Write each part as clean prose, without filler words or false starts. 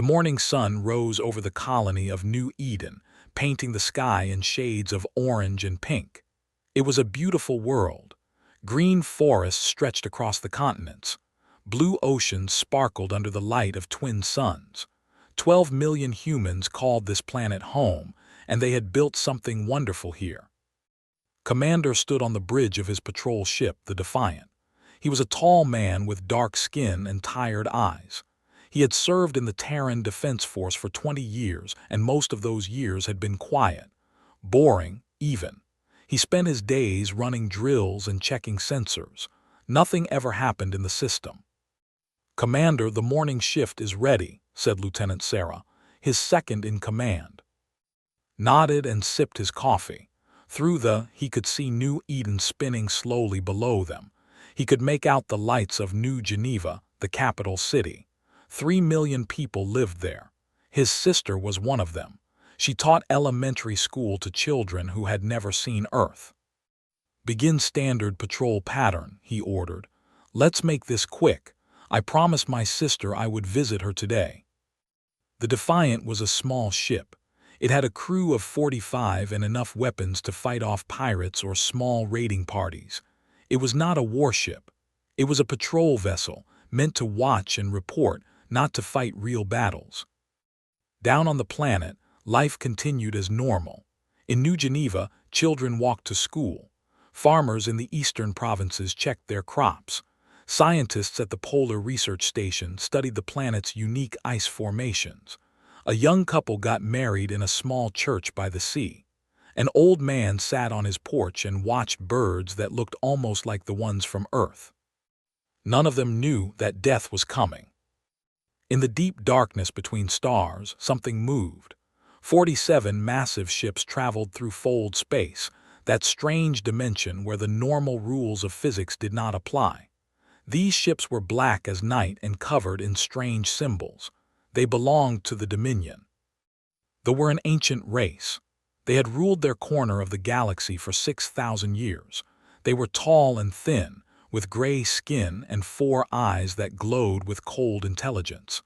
The morning sun rose over the colony of New Eden, painting the sky in shades of orange and pink. It was a beautiful world. Green forests stretched across the continents. Blue oceans sparkled under the light of twin suns. 12 million humans called this planet home, and they had built something wonderful here. Commander stood on the bridge of his patrol ship, the Defiant. He was a tall man with dark skin and tired eyes. He had served in the Terran Defense Force for 20 years, and most of those years had been quiet. Boring, even. He spent his days running drills and checking sensors. Nothing ever happened in the system. "Commander, the morning shift is ready," said Lieutenant Sarah, his second in command. Nodded and sipped his coffee. He could see New Eden spinning slowly below them. He could make out the lights of New Geneva, the capital city. 3 million people lived there. His sister was one of them. She taught elementary school to children who had never seen Earth. "Begin standard patrol pattern," he ordered. "Let's make this quick. I promised my sister I would visit her today." The Defiant was a small ship. It had a crew of 45 and enough weapons to fight off pirates or small raiding parties. It was not a warship. It was a patrol vessel, meant to watch and report, not to fight real battles. Down on the planet, life continued as normal. In New Geneva, children walked to school. Farmers in the eastern provinces checked their crops. Scientists at the Polar Research Station studied the planet's unique ice formations. A young couple got married in a small church by the sea. An old man sat on his porch and watched birds that looked almost like the ones from Earth. None of them knew that death was coming. In the deep darkness between stars, something moved. 47 massive ships traveled through fold space, that strange dimension where the normal rules of physics did not apply. These ships were black as night and covered in strange symbols. They belonged to the Dominion. They were an ancient race. They had ruled their corner of the galaxy for 6,000 years. They were tall and thin, with gray skin and 4 eyes that glowed with cold intelligence.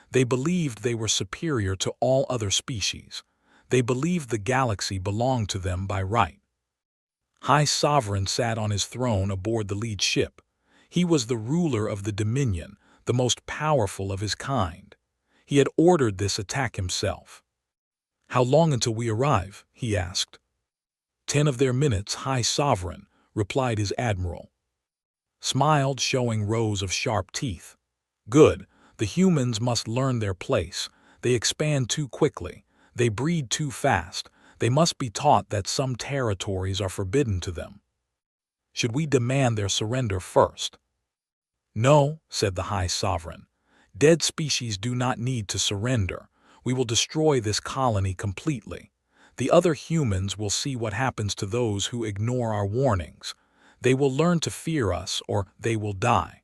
They believed they were superior to all other species. They believed the galaxy belonged to them by right. High Sovereign sat on his throne aboard the lead ship. He was the ruler of the Dominion, the most powerful of his kind. He had ordered this attack himself. "How long until we arrive?" he asked. 10 of their minutes, High Sovereign, replied his admiral. Smiled, showing rows of sharp teeth. "Good. The humans must learn their place. They expand too quickly. They breed too fast. They must be taught that some territories are forbidden to them." "Should we demand their surrender first?" "No," said the High Sovereign. "Dead species do not need to surrender. We will destroy this colony completely. The other humans will see what happens to those who ignore our warnings. They will learn to fear us, or they will die."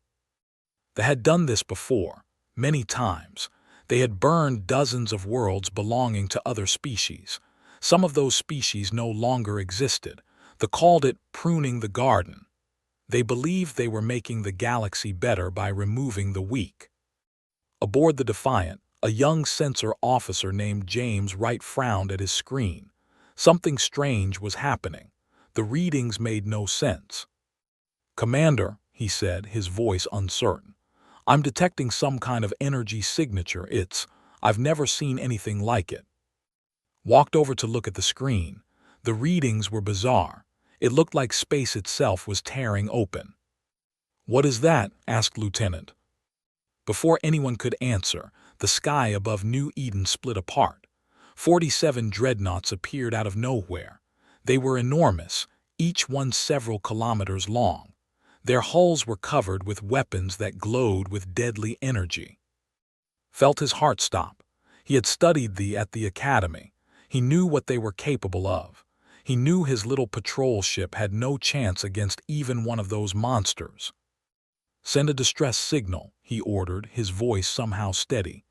They had done this before, many times. They had burned dozens of worlds belonging to other species. Some of those species no longer existed. They called it pruning the garden. They believed they were making the galaxy better by removing the weak. Aboard the Defiant, a young sensor officer named James Wright frowned at his screen. Something strange was happening. The readings made no sense. "Commander," he said, his voice uncertain, "I'm detecting some kind of energy signature. I've never seen anything like it." Walked over to look at the screen. The readings were bizarre. It looked like space itself was tearing open. "What is that?" asked Lieutenant. Before anyone could answer, the sky above New Eden split apart. 47 dreadnoughts appeared out of nowhere. They were enormous, each one several kilometers long. Their hulls were covered with weapons that glowed with deadly energy. Felt his heart stop. He had studied at the academy. He knew what they were capable of. He knew his little patrol ship had no chance against even one of those monsters. "Send a distress signal," he ordered, his voice somehow steady.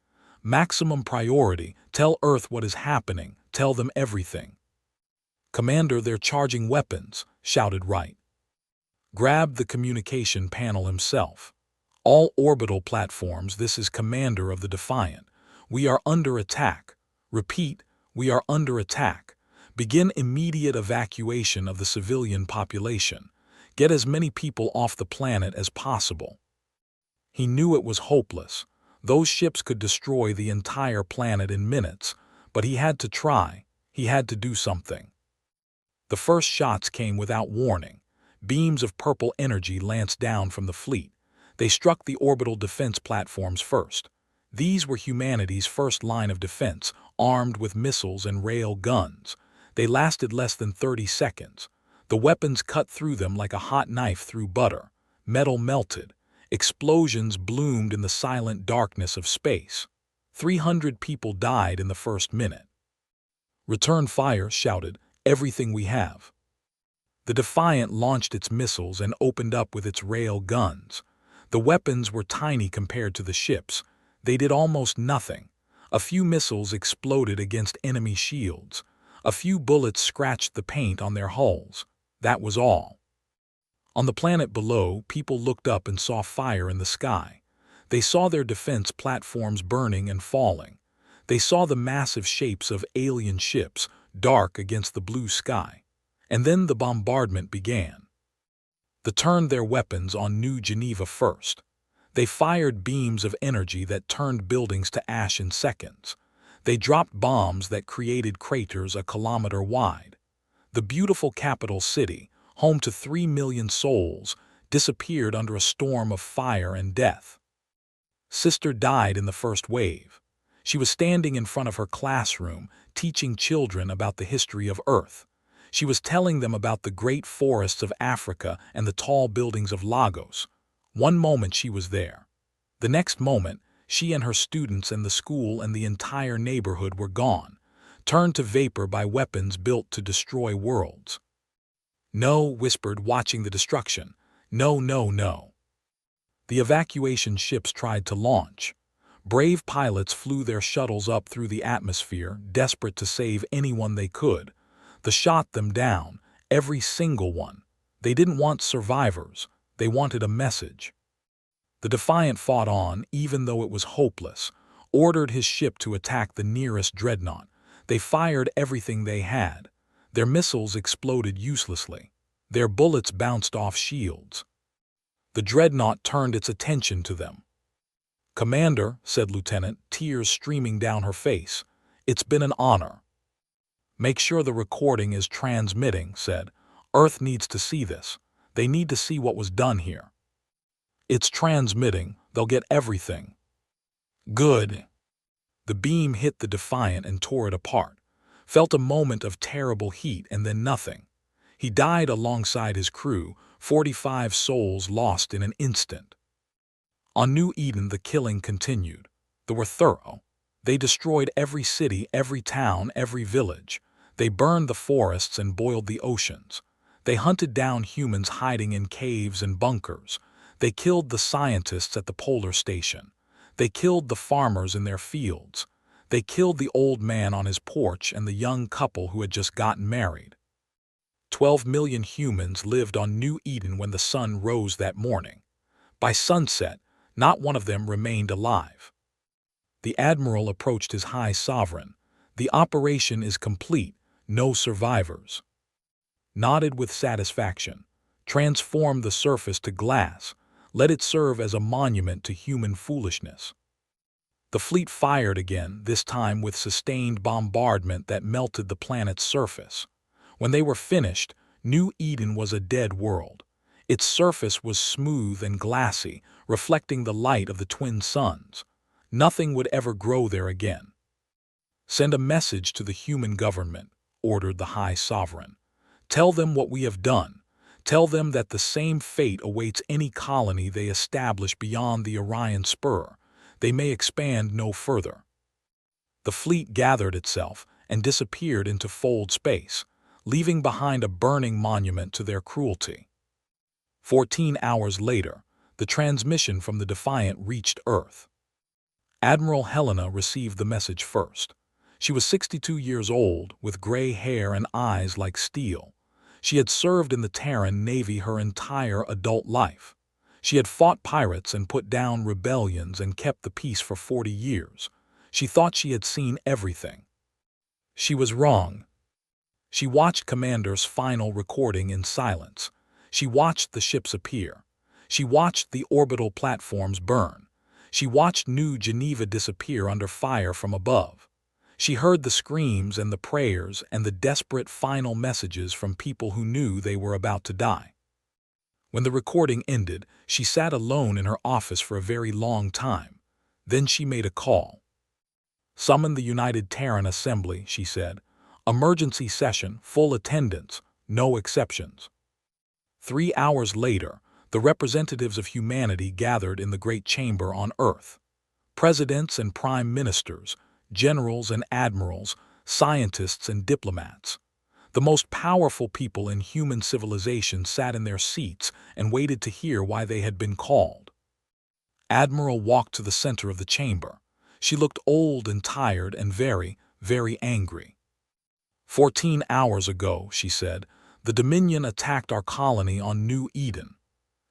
"Maximum priority. Tell Earth what is happening. Tell them everything." "Commander, they're charging weapons," shouted Wright. Grabbed the communication panel himself. "All orbital platforms, this is Commander of the Defiant. We are under attack. Repeat, we are under attack. Begin immediate evacuation of the civilian population. Get as many people off the planet as possible. He knew it was hopeless. Those ships could destroy the entire planet in minutes, but he had to try. He had to do something. The first shots came without warning. Beams of purple energy lanced down from the fleet. They struck the orbital defense platforms first. These were humanity's first line of defense, armed with missiles and rail guns. They lasted less than 30 seconds. The weapons cut through them like a hot knife through butter. Metal melted. Explosions bloomed in the silent darkness of space. 300 people died in the first minute. "Return fire," shouted, "everything we have." The Defiant launched its missiles and opened up with its rail guns. The weapons were tiny compared to the ships. They did almost nothing. A few missiles exploded against enemy shields. A few bullets scratched the paint on their hulls. That was all. On the planet below, people looked up and saw fire in the sky. They saw their defense platforms burning and falling. They saw the massive shapes of alien ships, dark against the blue sky. And then the bombardment began. They turned their weapons on New Geneva first. They fired beams of energy that turned buildings to ash in seconds. They dropped bombs that created craters a kilometer wide. The beautiful capital city, home to 3 million souls, disappeared under a storm of fire and death. Sister died in the first wave. She was standing in front of her classroom, teaching children about the history of Earth. She was telling them about the great forests of Africa and the tall buildings of Lagos. One moment she was there. The next moment, she and her students and the school and the entire neighborhood were gone, turned to vapor by weapons built to destroy worlds. "No," whispered, watching the destruction. "No, no, no." The evacuation ships tried to launch. Brave pilots flew their shuttles up through the atmosphere, desperate to save anyone they could. They shot them down, every single one. They didn't want survivors. They wanted a message. The Defiant fought on, even though it was hopeless, ordered his ship to attack the nearest dreadnought. They fired everything they had. Their missiles exploded uselessly. Their bullets bounced off shields. The dreadnought turned its attention to them. "Commander," said Lieutenant, tears streaming down her face, "it's been an honor." "Make sure the recording is transmitting," said. "Earth needs to see this. They need to see what was done here." "It's transmitting. They'll get everything." "Good." The beam hit the Defiant and tore it apart. Felt a moment of terrible heat and then nothing. He died alongside his crew, 45 souls lost in an instant. On New Eden, the killing continued. They were thorough. They destroyed every city, every town, every village. They burned the forests and boiled the oceans. They hunted down humans hiding in caves and bunkers. They killed the scientists at the polar station. They killed the farmers in their fields. They killed the old man on his porch and the young couple who had just gotten married. 12 million humans lived on New Eden when the sun rose that morning. By sunset, not one of them remained alive. The admiral approached his high sovereign. "The operation is complete. No survivors." Nodded with satisfaction. "Transform the surface to glass. Let it serve as a monument to human foolishness." The fleet fired again, this time with sustained bombardment that melted the planet's surface. When they were finished, New Eden was a dead world. Its surface was smooth and glassy, reflecting the light of the twin suns. Nothing would ever grow there again. "Send a message to the human government," ordered the High Sovereign. "Tell them what we have done. Tell them that the same fate awaits any colony they establish beyond the Orion Spur. They may expand no further." The fleet gathered itself and disappeared into fold space, leaving behind a burning monument to their cruelty. 14 hours later, the transmission from the Defiant reached Earth. Admiral Helena received the message first. She was 62 years old, with gray hair and eyes like steel. She had served in the Terran Navy her entire adult life. She had fought pirates and put down rebellions and kept the peace for 40 years. She thought she had seen everything. She was wrong. She watched Commander's final recording in silence. She watched the ships appear. She watched the orbital platforms burn. She watched New Geneva disappear under fire from above. She heard the screams and the prayers and the desperate final messages from people who knew they were about to die. When the recording ended, she sat alone in her office for a very long time. Then she made a call. "Summon the United Terran Assembly," she said. "Emergency session, full attendance, no exceptions." 3 hours later, the representatives of humanity gathered in the Great Chamber on Earth. Presidents and prime ministers, generals and admirals, scientists and diplomats. The most powerful people in human civilization sat in their seats and waited to hear why they had been called. Admiral walked to the center of the chamber. She looked old and tired and very, very angry. 14 hours ago, she said, the Dominion attacked our colony on New Eden.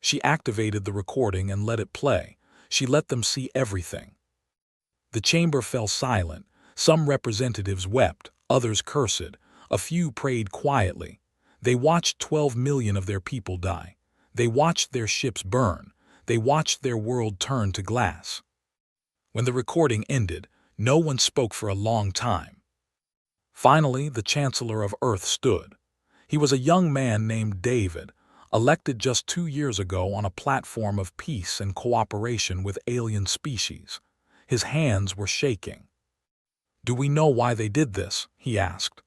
She activated the recording and let it play. She let them see everything. The chamber fell silent. Some representatives wept, others cursed. A few prayed quietly. They watched 12 million of their people die. They watched their ships burn. They watched their world turn to glass. When the recording ended, no one spoke for a long time. Finally, the Chancellor of Earth stood. He was a young man named David, elected just 2 years ago on a platform of peace and cooperation with alien species. His hands were shaking. "Do we know why they did this?" he asked.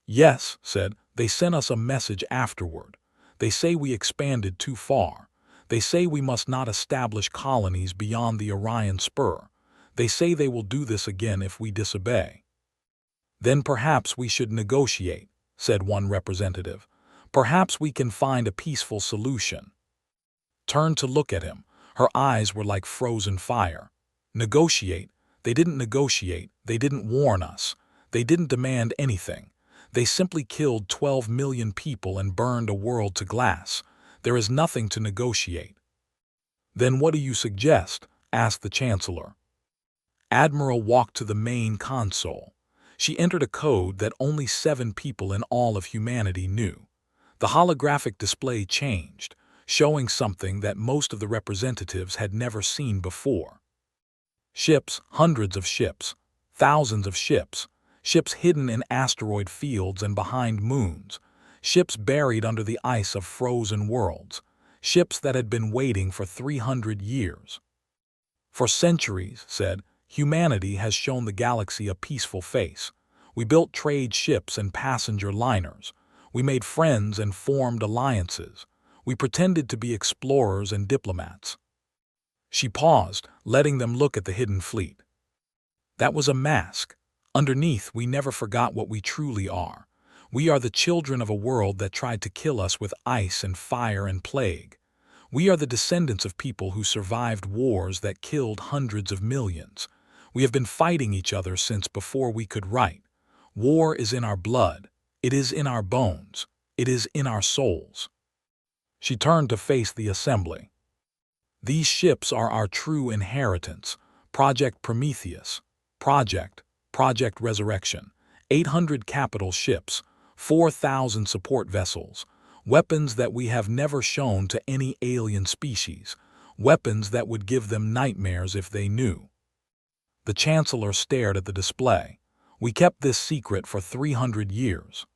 "Yes," said, "they sent us a message afterward. They say we expanded too far. They say we must not establish colonies beyond the Orion Spur. They say they will do this again if we disobey." "Then perhaps we should negotiate," said one representative. "Perhaps we can find a peaceful solution." Turned to look at him. Her eyes were like frozen fire. "Negotiate? They didn't negotiate. They didn't warn us. They didn't demand anything. They simply killed 12 million people and burned a world to glass. There is nothing to negotiate." "Then what do you suggest?" asked the Chancellor. Admiral walked to the main console. She entered a code that only 7 people in all of humanity knew. The holographic display changed, showing something that most of the representatives had never seen before. Ships, hundreds of ships, thousands of ships, ships hidden in asteroid fields and behind moons, ships buried under the ice of frozen worlds, ships that had been waiting for 300 years. "For centuries," said, "humanity has shown the galaxy a peaceful face. We built trade ships and passenger liners. We made friends and formed alliances. We pretended to be explorers and diplomats." She paused, letting them look at the hidden fleet. "That was a mask. Underneath, we never forgot what we truly are. We are the children of a world that tried to kill us with ice and fire and plague. We are the descendants of people who survived wars that killed hundreds of millions. We have been fighting each other since before we could write. War is in our blood. It is in our bones. It is in our souls." She turned to face the assembly. "These ships are our true inheritance. Project Prometheus. Project Resurrection. 800 capital ships. 4,000 support vessels. Weapons that we have never shown to any alien species. Weapons that would give them nightmares if they knew." The Chancellor stared at the display. "We kept this secret for 300 years.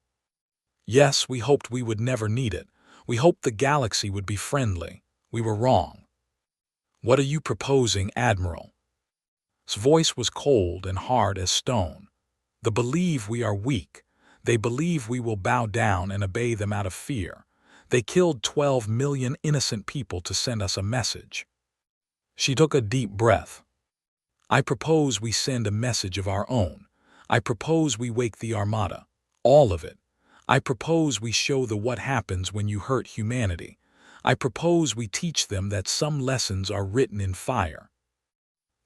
Yes, we hoped we would never need it. We hoped the galaxy would be friendly. We were wrong." "What are you proposing, Admiral?" His voice was cold and hard as stone. "They believe we are weak. They believe we will bow down and obey them out of fear. They killed 12 million innocent people to send us a message." She took a deep breath. "I propose we send a message of our own. I propose we wake the Armada. All of it. I propose we show them what happens when you hurt humanity. I propose we teach them that some lessons are written in fire."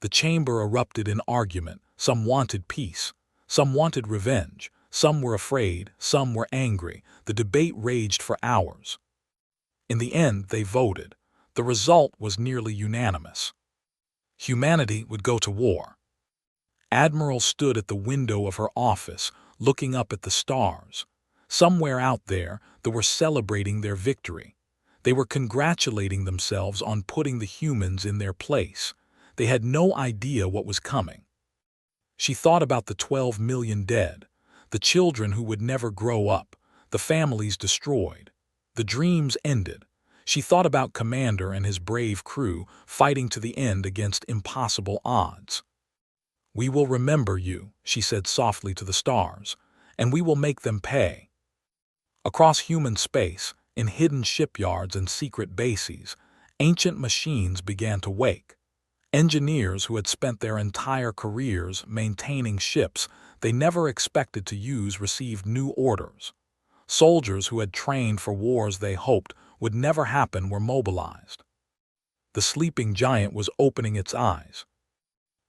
The chamber erupted in argument. Some wanted peace. Some wanted revenge. Some were afraid. Some were angry. The debate raged for hours. In the end, they voted. The result was nearly unanimous. Humanity would go to war. Admiral stood at the window of her office, looking up at the stars. Somewhere out there, they were celebrating their victory. They were congratulating themselves on putting the humans in their place. They had no idea what was coming. She thought about the 12 million dead, the children who would never grow up, the families destroyed, the dreams ended. She thought about Commander and his brave crew fighting to the end against impossible odds. "We will remember you," she said softly to the stars, "and we will make them pay." Across human space, in hidden shipyards and secret bases, ancient machines began to wake. Engineers who had spent their entire careers maintaining ships they never expected to use received new orders. Soldiers who had trained for wars they hoped would never happen were mobilized. The sleeping giant was opening its eyes.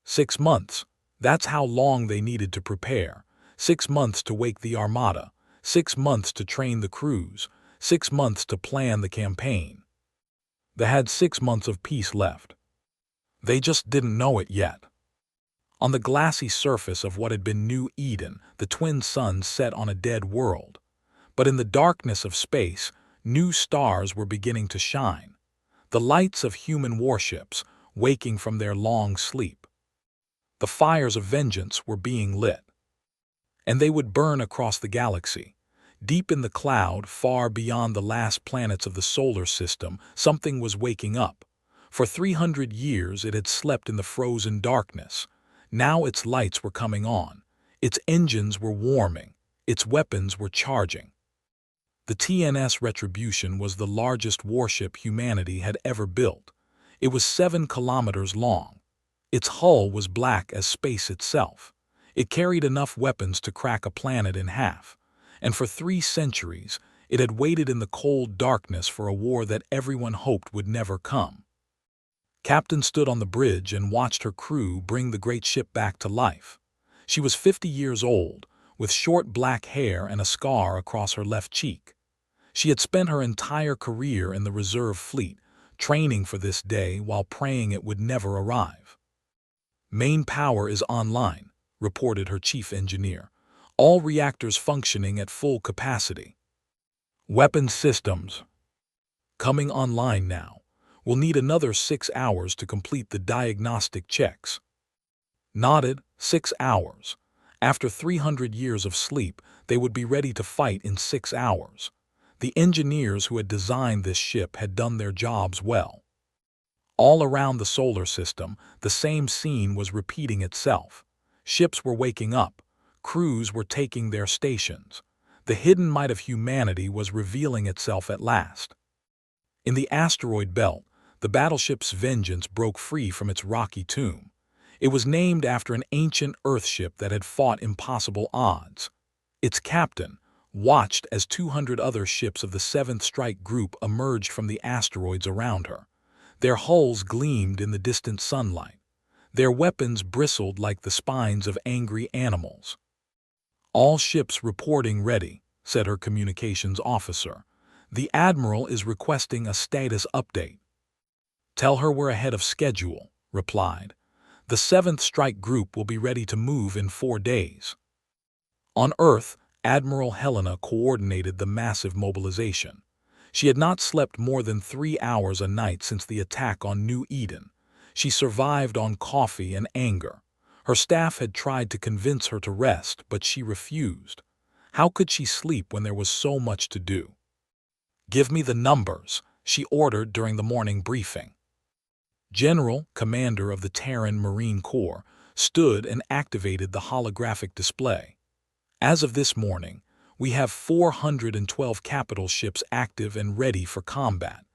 6 months. That's how long they needed to prepare. 6 months to wake the Armada. 6 months to train the crews. 6 months to plan the campaign. They had 6 months of peace left. They just didn't know it yet. On the glassy surface of what had been New Eden, the twin suns set on a dead world. But in the darkness of space, new stars were beginning to shine. The lights of human warships, waking from their long sleep. The fires of vengeance were being lit. And they would burn across the galaxy. Deep in the cloud, far beyond the last planets of the solar system, something was waking up. For 300 years it had slept in the frozen darkness. Now its lights were coming on. Its engines were warming. Its weapons were charging. The TNS Retribution was the largest warship humanity had ever built. It was 7 kilometers long. Its hull was black as space itself. It carried enough weapons to crack a planet in half. And for 3 centuries, it had waited in the cold darkness for a war that everyone hoped would never come. Captain stood on the bridge and watched her crew bring the great ship back to life. She was 50 years old, with short black hair and a scar across her left cheek. She had spent her entire career in the reserve fleet, training for this day while praying it would never arrive. "Main power is online," reported her chief engineer. "All reactors functioning at full capacity. Weapons systems coming online now. We'll need another 6 hours to complete the diagnostic checks." Nodded. 6 hours. After 300 years of sleep, they would be ready to fight in 6 hours. The engineers who had designed this ship had done their jobs well. All around the solar system, the same scene was repeating itself. Ships were waking up. Crews were taking their stations. The hidden might of humanity was revealing itself at last. In the asteroid belt, the battleship's Vengeance broke free from its rocky tomb. It was named after an ancient Earthship that had fought impossible odds. Its captain watched as 200 other ships of the 7th Strike Group emerged from the asteroids around her. Their hulls gleamed in the distant sunlight. Their weapons bristled like the spines of angry animals. "All ships reporting ready," said her communications officer. "The Admiral is requesting a status update." "Tell her we're ahead of schedule," replied. "The 7th Strike Group will be ready to move in 4 days." On Earth, Admiral Helena coordinated the massive mobilization. She had not slept more than 3 hours a night since the attack on New Eden. She survived on coffee and anger. Her staff had tried to convince her to rest, but she refused. How could she sleep when there was so much to do? "Give me the numbers," she ordered during the morning briefing. General, commander of the Terran Marine Corps, stood and activated the holographic display. "As of this morning, we have 412 capital ships active and ready for combat.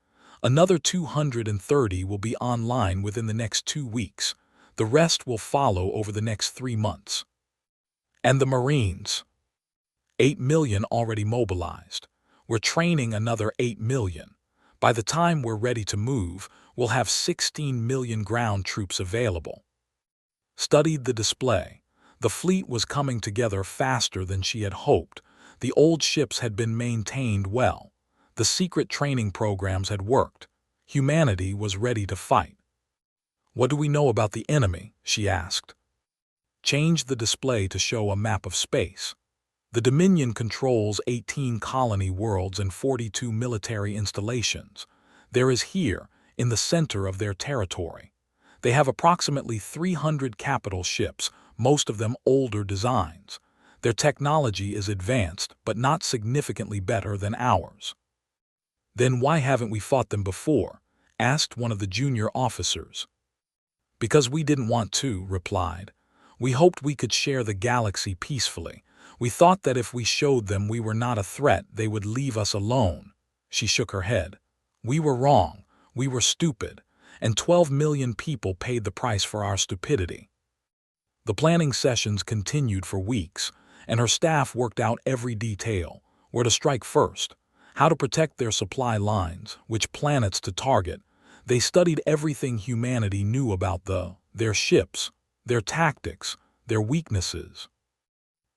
Another 230 will be online within the next 2 weeks. The rest will follow over the next 3 months. And the Marines? 8 million already mobilized. We're training another 8 million. By the time we're ready to move, we'll have 16 million ground troops available." Studied the display. The fleet was coming together faster than she had hoped. The old ships had been maintained well. The secret training programs had worked. Humanity was ready to fight. "What do we know about the enemy?" she asked. Change the display to show a map of space. The Dominion controls 18 colony worlds and 42 military installations. There is here, in the center of their territory. They have approximately 300 capital ships, most of them older designs. Their technology is advanced, but not significantly better than ours. Then why haven't we fought them before? Asked one of the junior officers. Because we didn't want to, replied. We hoped we could share the galaxy peacefully. We thought that if we showed them we were not a threat, they would leave us alone. She shook her head. We were wrong. We were stupid. And 12 million people paid the price for our stupidity. The planning sessions continued for weeks, and her staff worked out every detail: where to strike first, how to protect their supply lines, which planets to target. They studied everything humanity knew about their ships, their tactics, their weaknesses.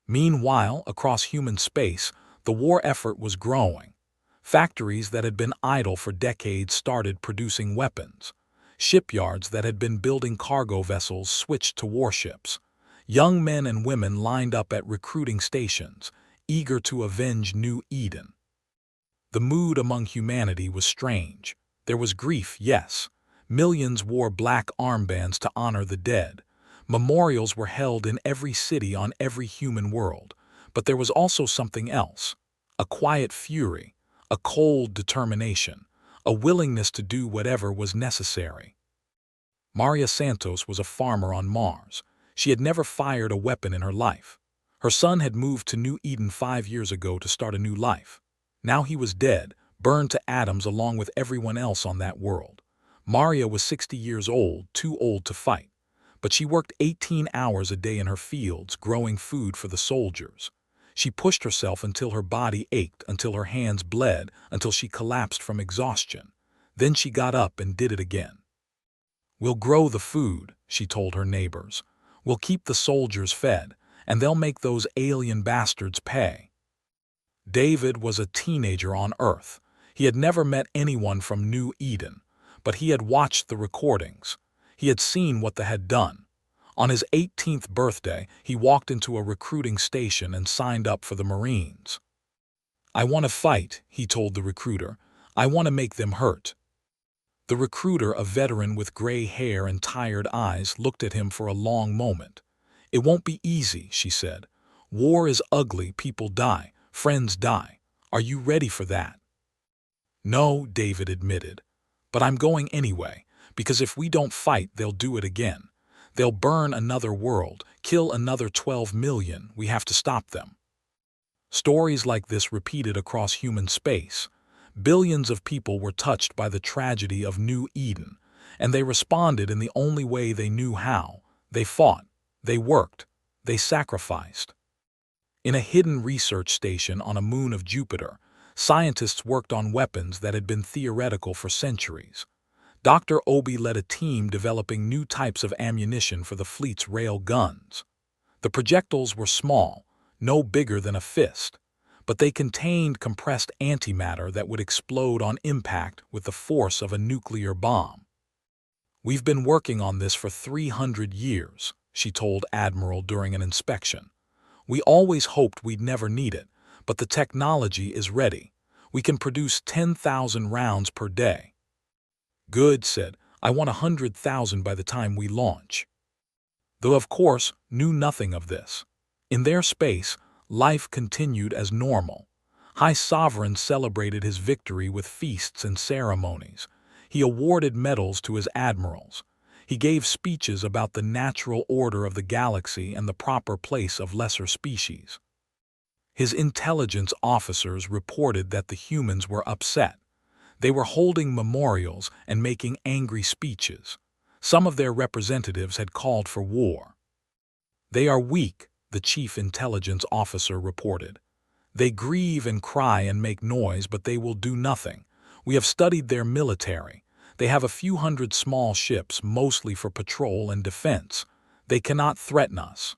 Meanwhile, across human space, the war effort was growing. Factories that had been idle for decades started producing weapons. Shipyards that had been building cargo vessels switched to warships. Young men and women lined up at recruiting stations, eager to avenge New Eden. The mood among humanity was strange. There was grief, yes. Millions wore black armbands to honor the dead. Memorials were held in every city on every human world. But there was also something else. A quiet fury, a cold determination, a willingness to do whatever was necessary. Maria Santos was a farmer on Mars. She had never fired a weapon in her life. Her son had moved to New Eden 5 years ago to start a new life. Now he was dead, burned to atoms along with everyone else on that world. Maria was 60 years old, too old to fight. But she worked 18 hours a day in her fields, growing food for the soldiers. She pushed herself until her body ached, until her hands bled, until she collapsed from exhaustion. Then she got up and did it again. We'll grow the food, she told her neighbors. We'll keep the soldiers fed, and they'll make those alien bastards pay. David was a teenager on Earth. He had never met anyone from New Eden, but he had watched the recordings. He had seen what they had done. On his 18th birthday, he walked into a recruiting station and signed up for the Marines. I want to fight, he told the recruiter. I want to make them hurt. The recruiter, a veteran with gray hair and tired eyes, looked at him for a long moment. It won't be easy, she said. War is ugly, people die, friends die. Are you ready for that? No, David admitted. But I'm going anyway, because if we don't fight, they'll do it again. They'll burn another world, kill another 12 million. We have to stop them. Stories like this repeated across human space. Billions of people were touched by the tragedy of New Eden, and they responded in the only way they knew how. They fought, they worked, they sacrificed. In a hidden research station on a moon of Jupiter, scientists worked on weapons that had been theoretical for centuries. Dr. Obi led a team developing new types of ammunition for the fleet's rail guns. The projectiles were small, no bigger than a fist, but they contained compressed antimatter that would explode on impact with the force of a nuclear bomb. We've been working on this for 300 years, she told Admiral during an inspection. We always hoped we'd never need it, but the technology is ready. We can produce 10,000 rounds per day. Good, said. I want 100,000 by the time we launch. Though, of course, knew nothing of this. In their space, life continued as normal. High Sovereign celebrated his victory with feasts and ceremonies. He awarded medals to his admirals. He gave speeches about the natural order of the galaxy and the proper place of lesser species. His intelligence officers reported that the humans were upset. They were holding memorials and making angry speeches. Some of their representatives had called for war. They are weak, the chief intelligence officer reported. They grieve and cry and make noise, but they will do nothing. We have studied their military. They have a few hundred small ships, mostly for patrol and defense. They cannot threaten us.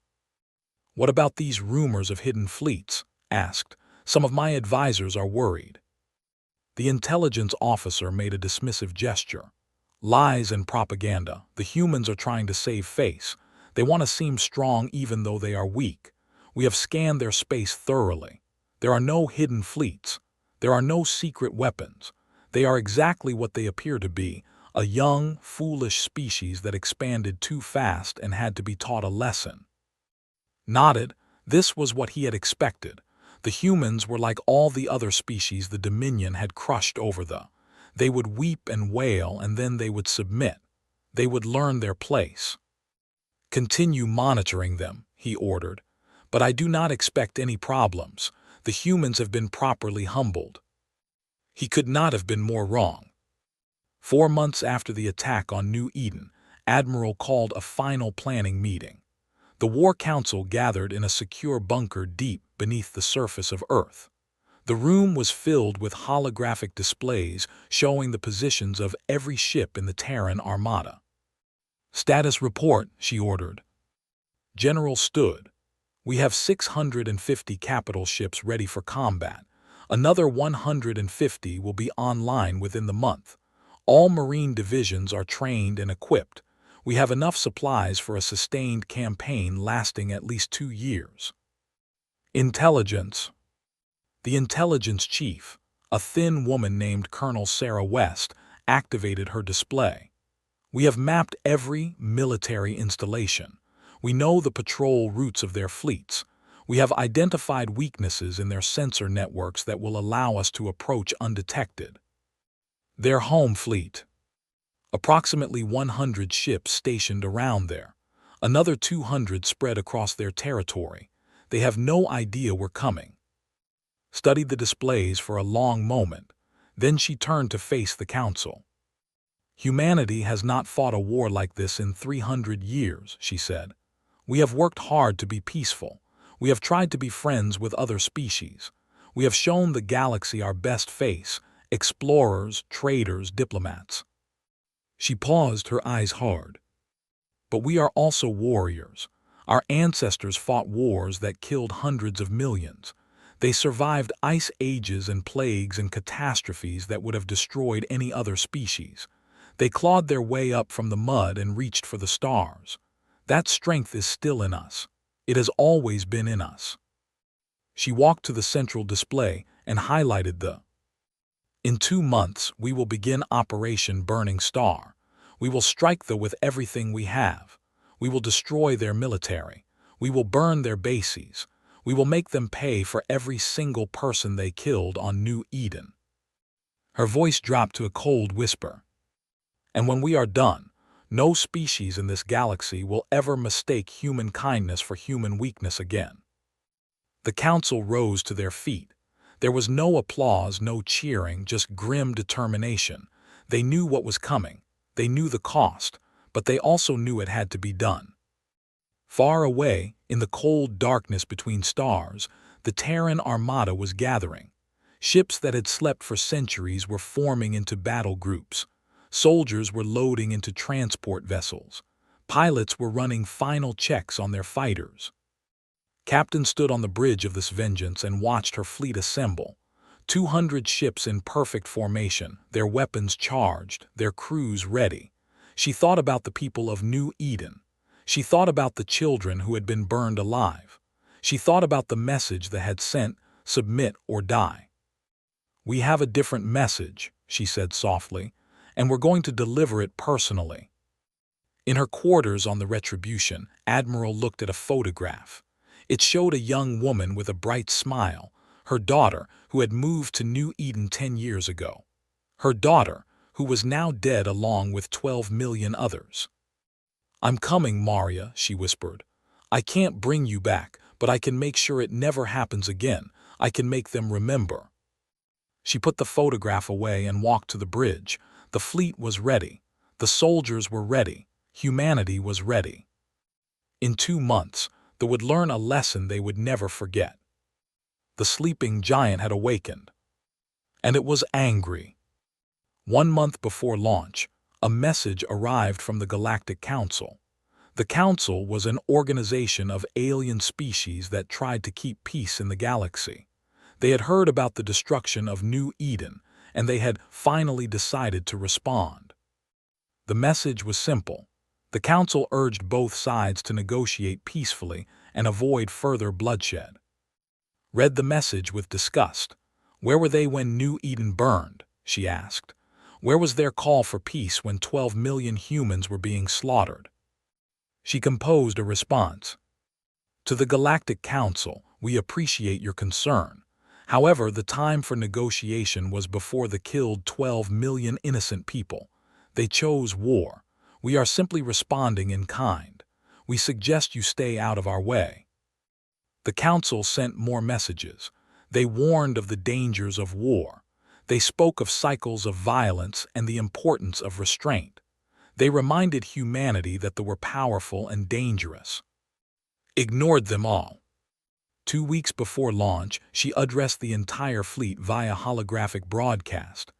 What about these rumors of hidden fleets? Asked. Some of my advisors are worried. The intelligence officer made a dismissive gesture. Lies and propaganda. The humans are trying to save face. They want to seem strong even though they are weak. We have scanned their space thoroughly. There are no hidden fleets. There are no secret weapons. They are exactly what they appear to be, a young, foolish species that expanded too fast and had to be taught a lesson. Nodded, this was what he had expected. The humans were like all the other species the Dominion had crushed over the. They would weep and wail, and then they would submit. They would learn their place. Continue monitoring them, he ordered. But I do not expect any problems. The humans have been properly humbled. He could not have been more wrong. 4 months after the attack on New Eden, Admiral called a final planning meeting. The War Council gathered in a secure bunker deep beneath the surface of Earth. The room was filled with holographic displays showing the positions of every ship in the Terran Armada. "Status report," she ordered. General stood. "We have 650 capital ships ready for combat. Another 150 will be online within the month. All Marine divisions are trained and equipped. We have enough supplies for a sustained campaign lasting at least 2 years. Intelligence. The intelligence chief, a thin woman named Colonel Sarah West, activated her display. "We have mapped every military installation. We know the patrol routes of their fleets. We have identified weaknesses in their sensor networks that will allow us to approach undetected. Their home fleet. Approximately 100 ships stationed around there. Another 200 spread across their territory. They have no idea we're coming." Studied the displays for a long moment. Then she turned to face the council. "Humanity has not fought a war like this in 300 years, she said. "We have worked hard to be peaceful. We have tried to be friends with other species. We have shown the galaxy our best face, explorers, traders, diplomats." She paused, her eyes hard. "But we are also warriors. Our ancestors fought wars that killed hundreds of millions. They survived ice ages and plagues and catastrophes that would have destroyed any other species. They clawed their way up from the mud and reached for the stars. That strength is still in us. It has always been in us." She walked to the central display and highlighted the. "In 2 months, we will begin Operation Burning Star. We will strike with everything we have. We will destroy their military. We will burn their bases. We will make them pay for every single person they killed on New Eden." Her voice dropped to a cold whisper. "And when we are done, no species in this galaxy will ever mistake human kindness for human weakness again." The council rose to their feet. There was no applause, no cheering, just grim determination. They knew what was coming. They knew the cost, but they also knew it had to be done. Far away, in the cold darkness between stars, the Terran Armada was gathering. Ships that had slept for centuries were forming into battle groups. Soldiers were loading into transport vessels. Pilots were running final checks on their fighters. Captain stood on the bridge of this vengeance and watched her fleet assemble. 200 ships in perfect formation, their weapons charged, their crews ready. She thought about the people of New Eden. She thought about the children who had been burned alive. She thought about the message that had sent, "Submit or die." "We have a different message," she said softly, "and we're going to deliver it personally." In her quarters on the Retribution, Admiral looked at a photograph. It showed a young woman with a bright smile, her daughter, who had moved to New Eden 10 years ago. Her daughter, who was now dead along with 12 million others. "I'm coming, Maria," she whispered. "I can't bring you back, but I can make sure it never happens again. I can make them remember." She put the photograph away and walked to the bridge. The fleet was ready. The soldiers were ready. Humanity was ready. In 2 months, they would learn a lesson they would never forget. The sleeping giant had awakened. And it was angry. 1 month before launch, a message arrived from the Galactic Council. The Council was an organization of alien species that tried to keep peace in the galaxy. They had heard about the destruction of New Eden, and they had finally decided to respond. The message was simple. The council urged both sides to negotiate peacefully and avoid further bloodshed. Read the message with disgust. Where were they when New Eden burned? She asked. Where was their call for peace when 12 million humans were being slaughtered? She composed a response. To the Galactic Council, we appreciate your concern. However, the time for negotiation was before the killed 12 million innocent people. They chose war. We are simply responding in kind. We suggest you stay out of our way. The Council sent more messages. They warned of the dangers of war. They spoke of cycles of violence and the importance of restraint. They reminded humanity that they were powerful and dangerous. Ignored them all. 2 weeks before launch, she addressed the entire fleet via holographic broadcast.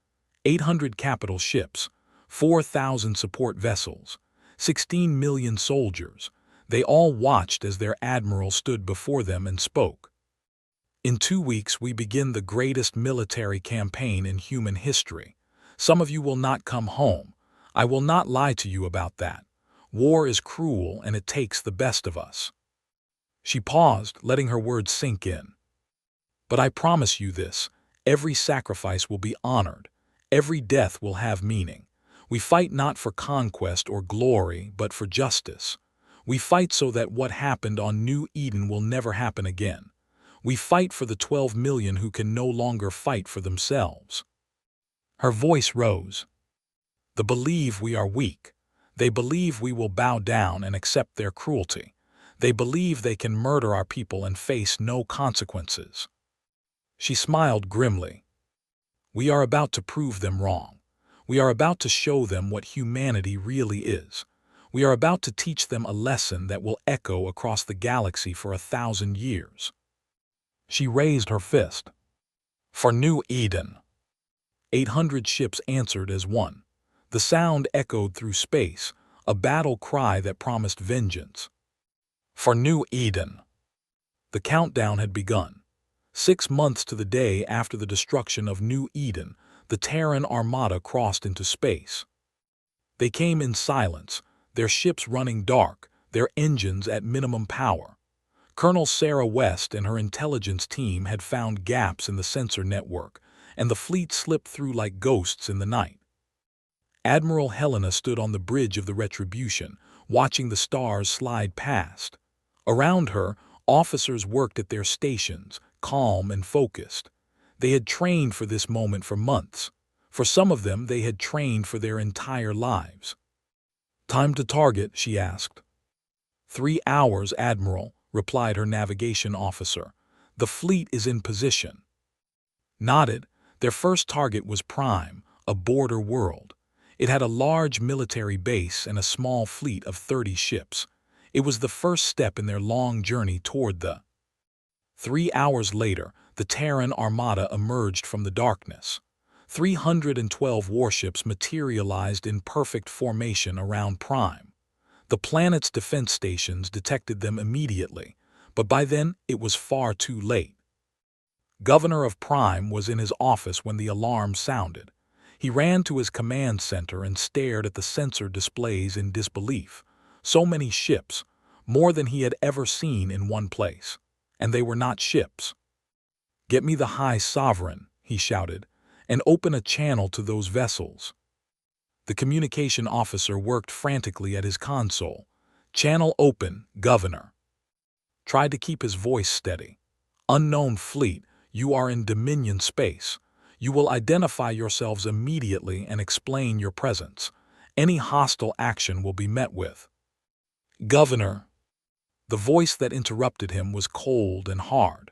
800 capital ships, 4,000 support vessels, 16 million soldiers. They all watched as their admiral stood before them and spoke. In 2 weeks, we begin the greatest military campaign in human history. Some of you will not come home. I will not lie to you about that. War is cruel and it takes the best of us. She paused, letting her words sink in. But I promise you this, every sacrifice will be honored. Every death will have meaning. We fight not for conquest or glory, but for justice. We fight so that what happened on New Eden will never happen again. We fight for the 12 million who can no longer fight for themselves. Her voice rose. They believe we are weak. They believe we will bow down and accept their cruelty. They believe they can murder our people and face no consequences. She smiled grimly. We are about to prove them wrong. We are about to show them what humanity really is. We are about to teach them a lesson that will echo across the galaxy for 1,000 years. She raised her fist. For New Eden. 800 ships answered as one. The sound echoed through space, a battle cry that promised vengeance. For New Eden. The countdown had begun. 6 months to the day after the destruction of New Eden, the Terran Armada crossed into space. They came in silence, their ships running dark, their engines at minimum power. Colonel Sarah West and her intelligence team had found gaps in the sensor network, and the fleet slipped through like ghosts in the night. Admiral Helena stood on the bridge of the Retribution, watching the stars slide past. Around her, officers worked at their stations, calm and focused. They had trained for this moment for months. For some of them, they had trained for their entire lives. Time to target, she asked. 3 hours, Admiral, replied her navigation officer. The fleet is in position. Nodded. Their first target was Prime, a border world. It had a large military base and a small fleet of 30 ships. It was the first step in their long journey toward the. 3 hours later, the Terran Armada emerged from the darkness. 312 warships materialized in perfect formation around Prime. The planet's defense stations detected them immediately, but by then it was far too late. Governor of Prime was in his office when the alarm sounded. He ran to his command center and stared at the sensor displays in disbelief. So many ships, more than he had ever seen in one place. And they were not ships. Get me the High Sovereign, he shouted, and open a channel to those vessels. The communication officer worked frantically at his console. Channel open, Governor. Tried to keep his voice steady. Unknown fleet, you are in Dominion space. You will identify yourselves immediately and explain your presence. Any hostile action will be met with. Governor. The voice that interrupted him was cold and hard.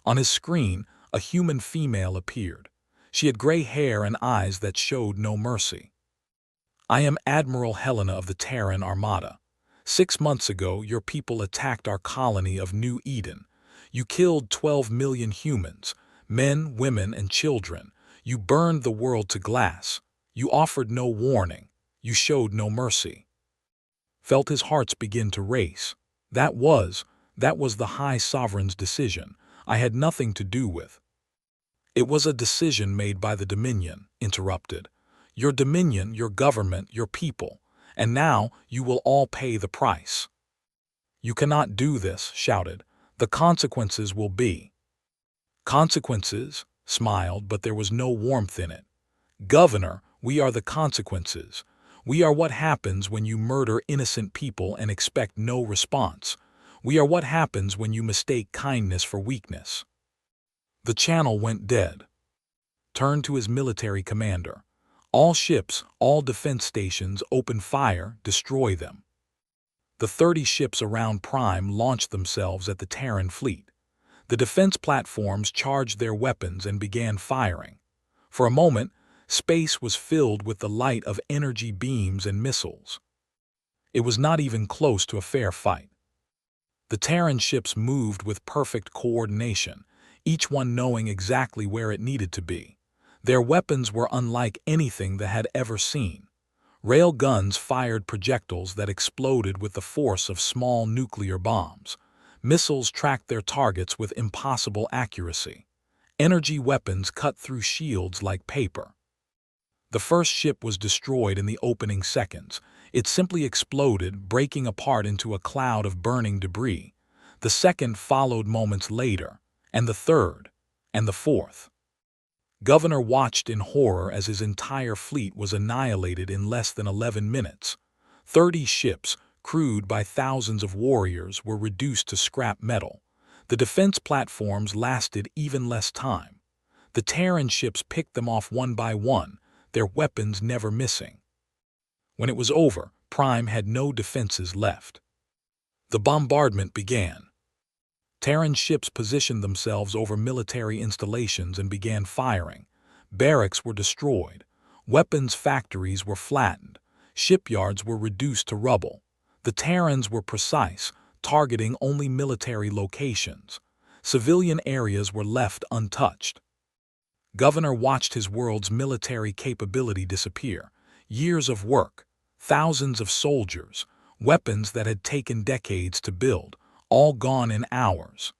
On his screen, a human female appeared. She had gray hair and eyes that showed no mercy. I am Admiral Helena of the Terran Armada. 6 months ago, your people attacked our colony of New Eden. You killed 12 million humans, men, women, and children. You burned the world to glass. You offered no warning. You showed no mercy. Felt his heart begin to race. That was the High Sovereign's decision. I had nothing to do with. It was a decision made by the Dominion, interrupted. Your Dominion, your government, your people. And now you will all pay the price." "You cannot do this," shouted. "The consequences will be—" "Consequences?" smiled, but there was no warmth in it. "Governor, we are the consequences. We are what happens when you murder innocent people and expect no response. We are what happens when you mistake kindness for weakness." The channel went dead. Turned to his military commander. "All ships, all defense stations, open fire, destroy them." The 30 ships around Prime launched themselves at the Terran fleet. The defense platforms charged their weapons and began firing. For a moment, space was filled with the light of energy beams and missiles. It was not even close to a fair fight. The Terran ships moved with perfect coordination, each one knowing exactly where it needed to be. Their weapons were unlike anything they had ever seen. Rail guns fired projectiles that exploded with the force of small nuclear bombs. Missiles tracked their targets with impossible accuracy. Energy weapons cut through shields like paper. The first ship was destroyed in the opening seconds. It simply exploded, breaking apart into a cloud of burning debris. The second followed moments later, and the third, and the fourth. Governor watched in horror as his entire fleet was annihilated in less than 11 minutes. 30 ships, crewed by thousands of warriors, were reduced to scrap metal. The defense platforms lasted even less time. The Terran ships picked them off one by one, their weapons never missing. When it was over, Prime had no defenses left. The bombardment began. Terran ships positioned themselves over military installations and began firing. Barracks were destroyed. Weapons factories were flattened. Shipyards were reduced to rubble. The Terrans were precise, targeting only military locations. Civilian areas were left untouched. Governor watched his world's military capability disappear. Years of work, thousands of soldiers, weapons that had taken decades to build, all gone in hours.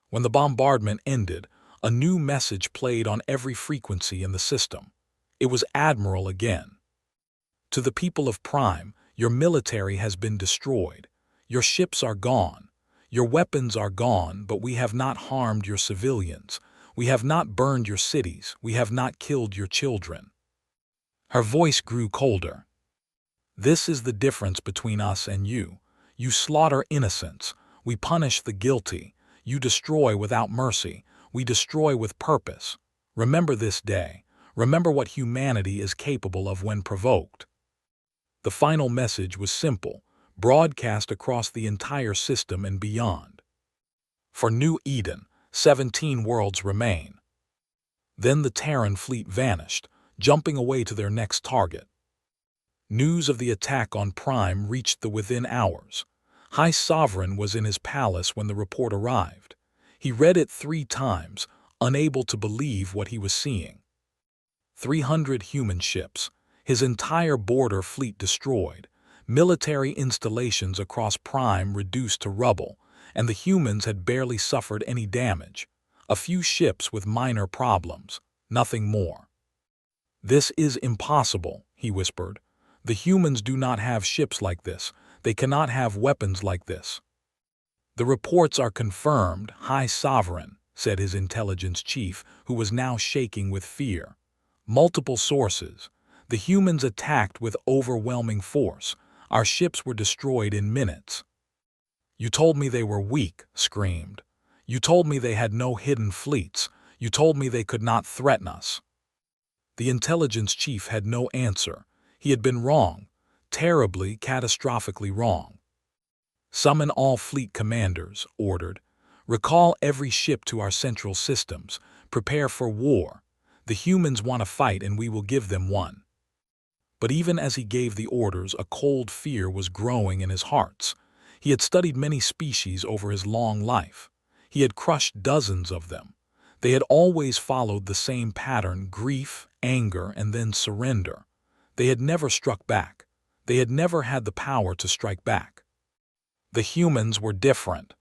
When the bombardment ended, a new message played on every frequency in the system. It was Admiral again. "To the people of Prime, your military has been destroyed. Your ships are gone. Your weapons are gone, but we have not harmed your civilians. We have not burned your cities. We have not killed your children." Her voice grew colder. "This is the difference between us and you. You slaughter innocents. We punish the guilty. You destroy without mercy. We destroy with purpose. Remember this day. Remember what humanity is capable of when provoked." The final message was simple, broadcast across the entire system and beyond. For New Eden, 17 worlds remain. Then the Terran fleet vanished, jumping away to their next target. News of the attack on Prime reached the within hours. High Sovereign was in his palace when the report arrived. He read it 3 times, unable to believe what he was seeing. 300 human ships, his entire border fleet destroyed, military installations across Prime reduced to rubble, and the humans had barely suffered any damage. A few ships with minor problems, nothing more. "This is impossible," he whispered. "The humans do not have ships like this. They cannot have weapons like this." "The reports are confirmed, High Sovereign," said his intelligence chief, who was now shaking with fear. "Multiple sources. The humans attacked with overwhelming force. Our ships were destroyed in minutes." "You told me they were weak," screamed. "You told me they had no hidden fleets. You told me they could not threaten us." The intelligence chief had no answer. He had been wrong, terribly, catastrophically wrong. "Summon all fleet commanders," ordered. "Recall every ship to our central systems. Prepare for war. The humans want a fight and we will give them one." But even as he gave the orders, a cold fear was growing in his hearts. He had studied many species over his long life. He had crushed dozens of them. They had always followed the same pattern: grief, anger, and then surrender. They had never struck back. They had never had the power to strike back. The humans were different.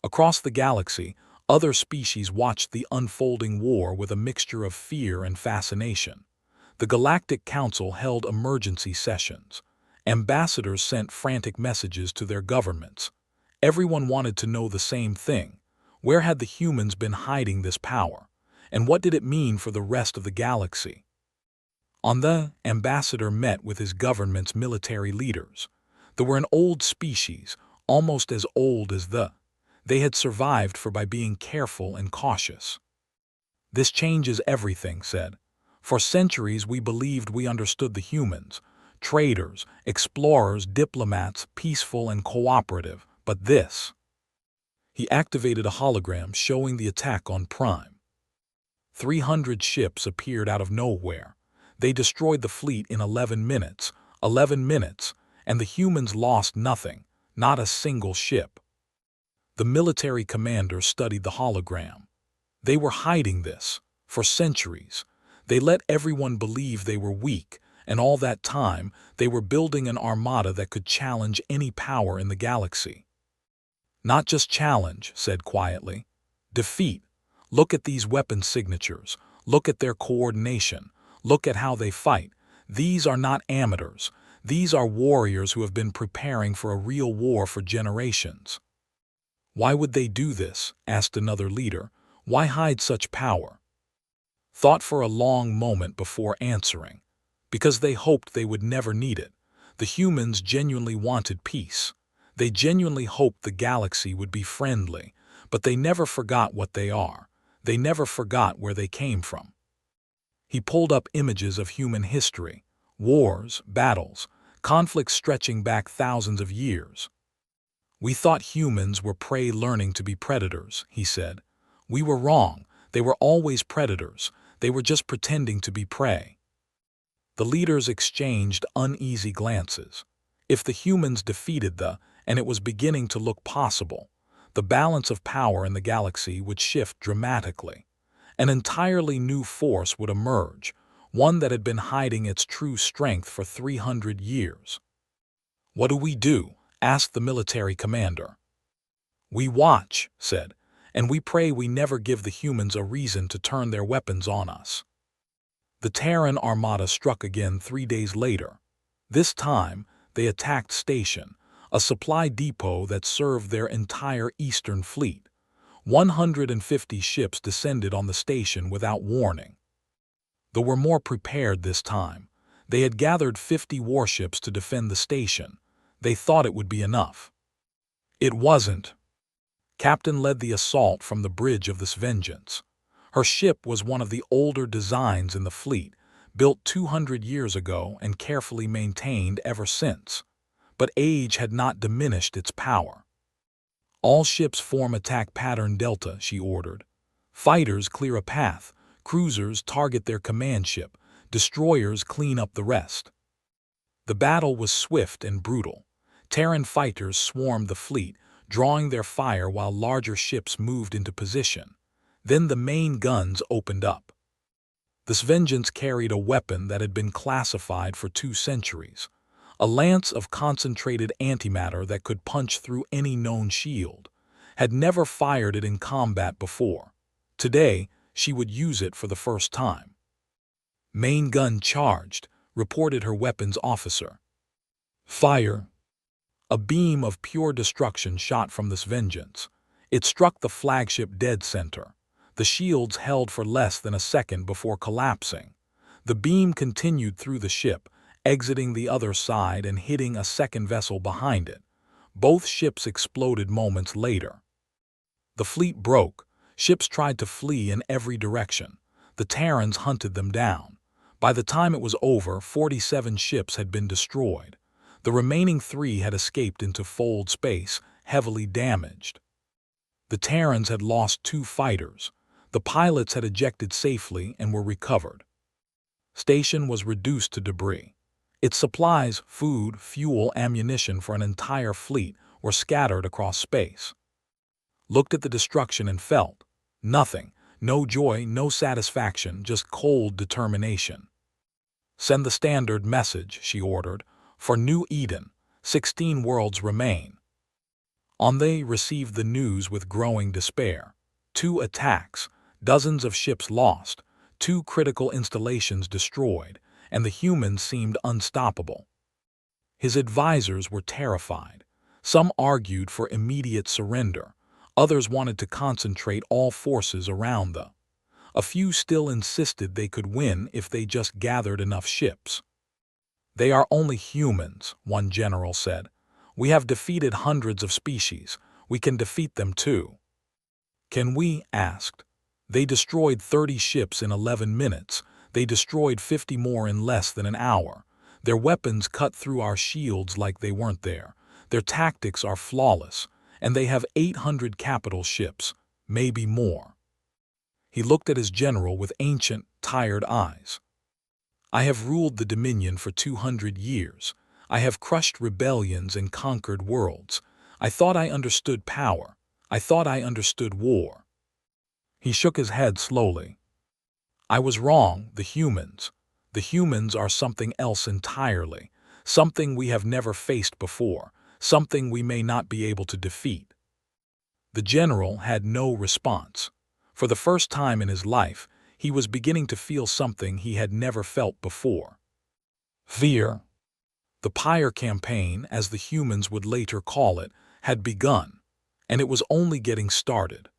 Across the galaxy, other species watched the unfolding war with a mixture of fear and fascination. The Galactic Council held emergency sessions. Ambassadors sent frantic messages to their governments. Everyone wanted to know the same thing. Where had the humans been hiding this power? And what did it mean for the rest of the galaxy? The ambassador met with his government's military leaders. They were an old species, almost as old as they had survived by being careful and cautious. "This changes everything," said. "For centuries we believed we understood the humans, traders, explorers, diplomats, peaceful and cooperative, but this." He activated a hologram showing the attack on Prime. 300 ships appeared out of nowhere. They destroyed the fleet in 11 minutes, and the humans lost nothing, not a single ship. The military commander studied the hologram. They were hiding this for centuries. They let everyone believe they were weak, and all that time they were building an armada that could challenge any power in the galaxy. "Not just challenge," said quietly. "Defeat. Look at these weapon signatures. Look at their coordination. Look at how they fight. These are not amateurs. These are warriors who have been preparing for a real war for generations." "Why would they do this?" asked another leader. "Why hide such power?" Thought for a long moment before answering. Because they hoped they would never need it. The humans genuinely wanted peace. They genuinely hoped the galaxy would be friendly, but they never forgot what they are. They never forgot where they came from. He pulled up images of human history, wars, battles, conflicts stretching back thousands of years. "We thought humans were prey learning to be predators," he said. "We were wrong. They were always predators. They were just pretending to be prey." The leaders exchanged uneasy glances. If the humans defeated and it was beginning to look possible, the balance of power in the galaxy would shift dramatically. An entirely new force would emerge, one that had been hiding its true strength for 300 years. "What do we do?" asked the military commander. "We watch," said, "and we pray we never give the humans a reason to turn their weapons on us." The Terran Armada struck again 3 days later. This time, they attacked Station, a supply depot that served their entire Eastern Fleet. 150 ships descended on the station without warning. They were more prepared this time. They had gathered 50 warships to defend the station. They thought it would be enough. It wasn't. Captain led the assault from the bridge of this Vengeance. Her ship was one of the older designs in the fleet, built 200 years ago and carefully maintained ever since. But age had not diminished its power. "All ships form attack pattern Delta," she ordered. "Fighters clear a path, cruisers target their command ship, destroyers clean up the rest." The battle was swift and brutal. Terran fighters swarmed the fleet, drawing their fire while larger ships moved into position. Then the main guns opened up. This Vengeance carried a weapon that had been classified for 2 centuries. A lance of concentrated antimatter that could punch through any known shield. Had never fired it in combat before. Today, she would use it for the first time. "Main gun charged," reported her weapons officer. "Fire." A beam of pure destruction shot from this Vengeance. It struck the flagship dead center. The shields held for less than a second before collapsing. The beam continued through the ship, exiting the other side and hitting a second vessel behind it. Both ships exploded moments later. The fleet broke. Ships tried to flee in every direction. The Terrans hunted them down. By the time it was over, 47 ships had been destroyed. The remaining 3 had escaped into fold space, heavily damaged. The Terrans had lost 2 fighters. The pilots had ejected safely and were recovered. Station was reduced to debris. Its supplies, food, fuel, ammunition for an entire fleet were scattered across space. Looked at the destruction and felt nothing, no joy, no satisfaction, just cold determination. "Send the standard message," she ordered. "For New Eden, 16 worlds remain." They received the news with growing despair. 2 attacks, dozens of ships lost, 2 critical installations destroyed, and the humans seemed unstoppable. His advisors were terrified. Some argued for immediate surrender. Others wanted to concentrate all forces around the. A few still insisted they could win if they just gathered enough ships. "They are only humans," one general said. "We have defeated hundreds of species. We can defeat them too." "Can we?" asked. "They destroyed 30 ships in 11 minutes. They destroyed 50 more in less than an hour. Their weapons cut through our shields like they weren't there. Their tactics are flawless, and they have 800 capital ships, maybe more." He looked at his general with ancient, tired eyes. "I have ruled the Dominion for 200 years. I have crushed rebellions and conquered worlds. I thought I understood power. I thought I understood war." He shook his head slowly. "I was wrong. The humans. The humans are something else entirely, something we have never faced before, something we may not be able to defeat." The general had no response. For the first time in his life, he was beginning to feel something he had never felt before. Fear. The Pyre campaign, as the humans would later call it, had begun, and it was only getting started.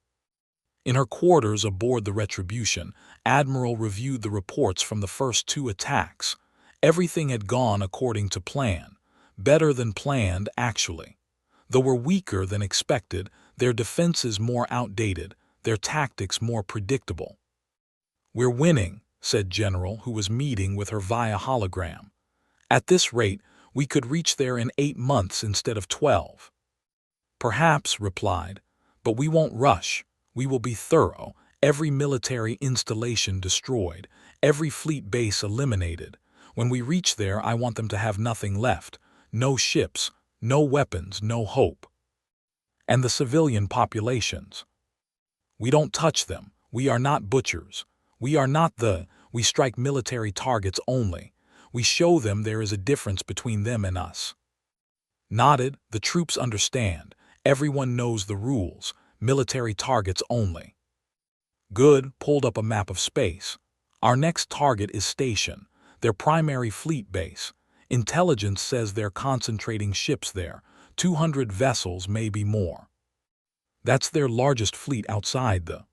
In her quarters aboard the Retribution, Admiral reviewed the reports from the first 2 attacks. Everything had gone according to plan, better than planned actually. Though were weaker than expected, their defenses more outdated, their tactics more predictable. "We're winning," said General, who was meeting with her via hologram. "At this rate, we could reach there in 8 months instead of 12. "Perhaps," replied, "but we won't rush. We will be thorough, every military installation destroyed, every fleet base eliminated. When we reach there, I want them to have nothing left. No ships, no weapons, no hope." "And the civilian populations?" "We don't touch them. We are not butchers. We are not we strike military targets only. We show them there is a difference between them and us." Nodded. "The troops understand. Everyone knows the rules. Military targets only." Good. Pulled up a map of space. "Our next target is Station, their primary fleet base. Intelligence says they're concentrating ships there, 200 vessels, maybe more. That's their largest fleet outside the."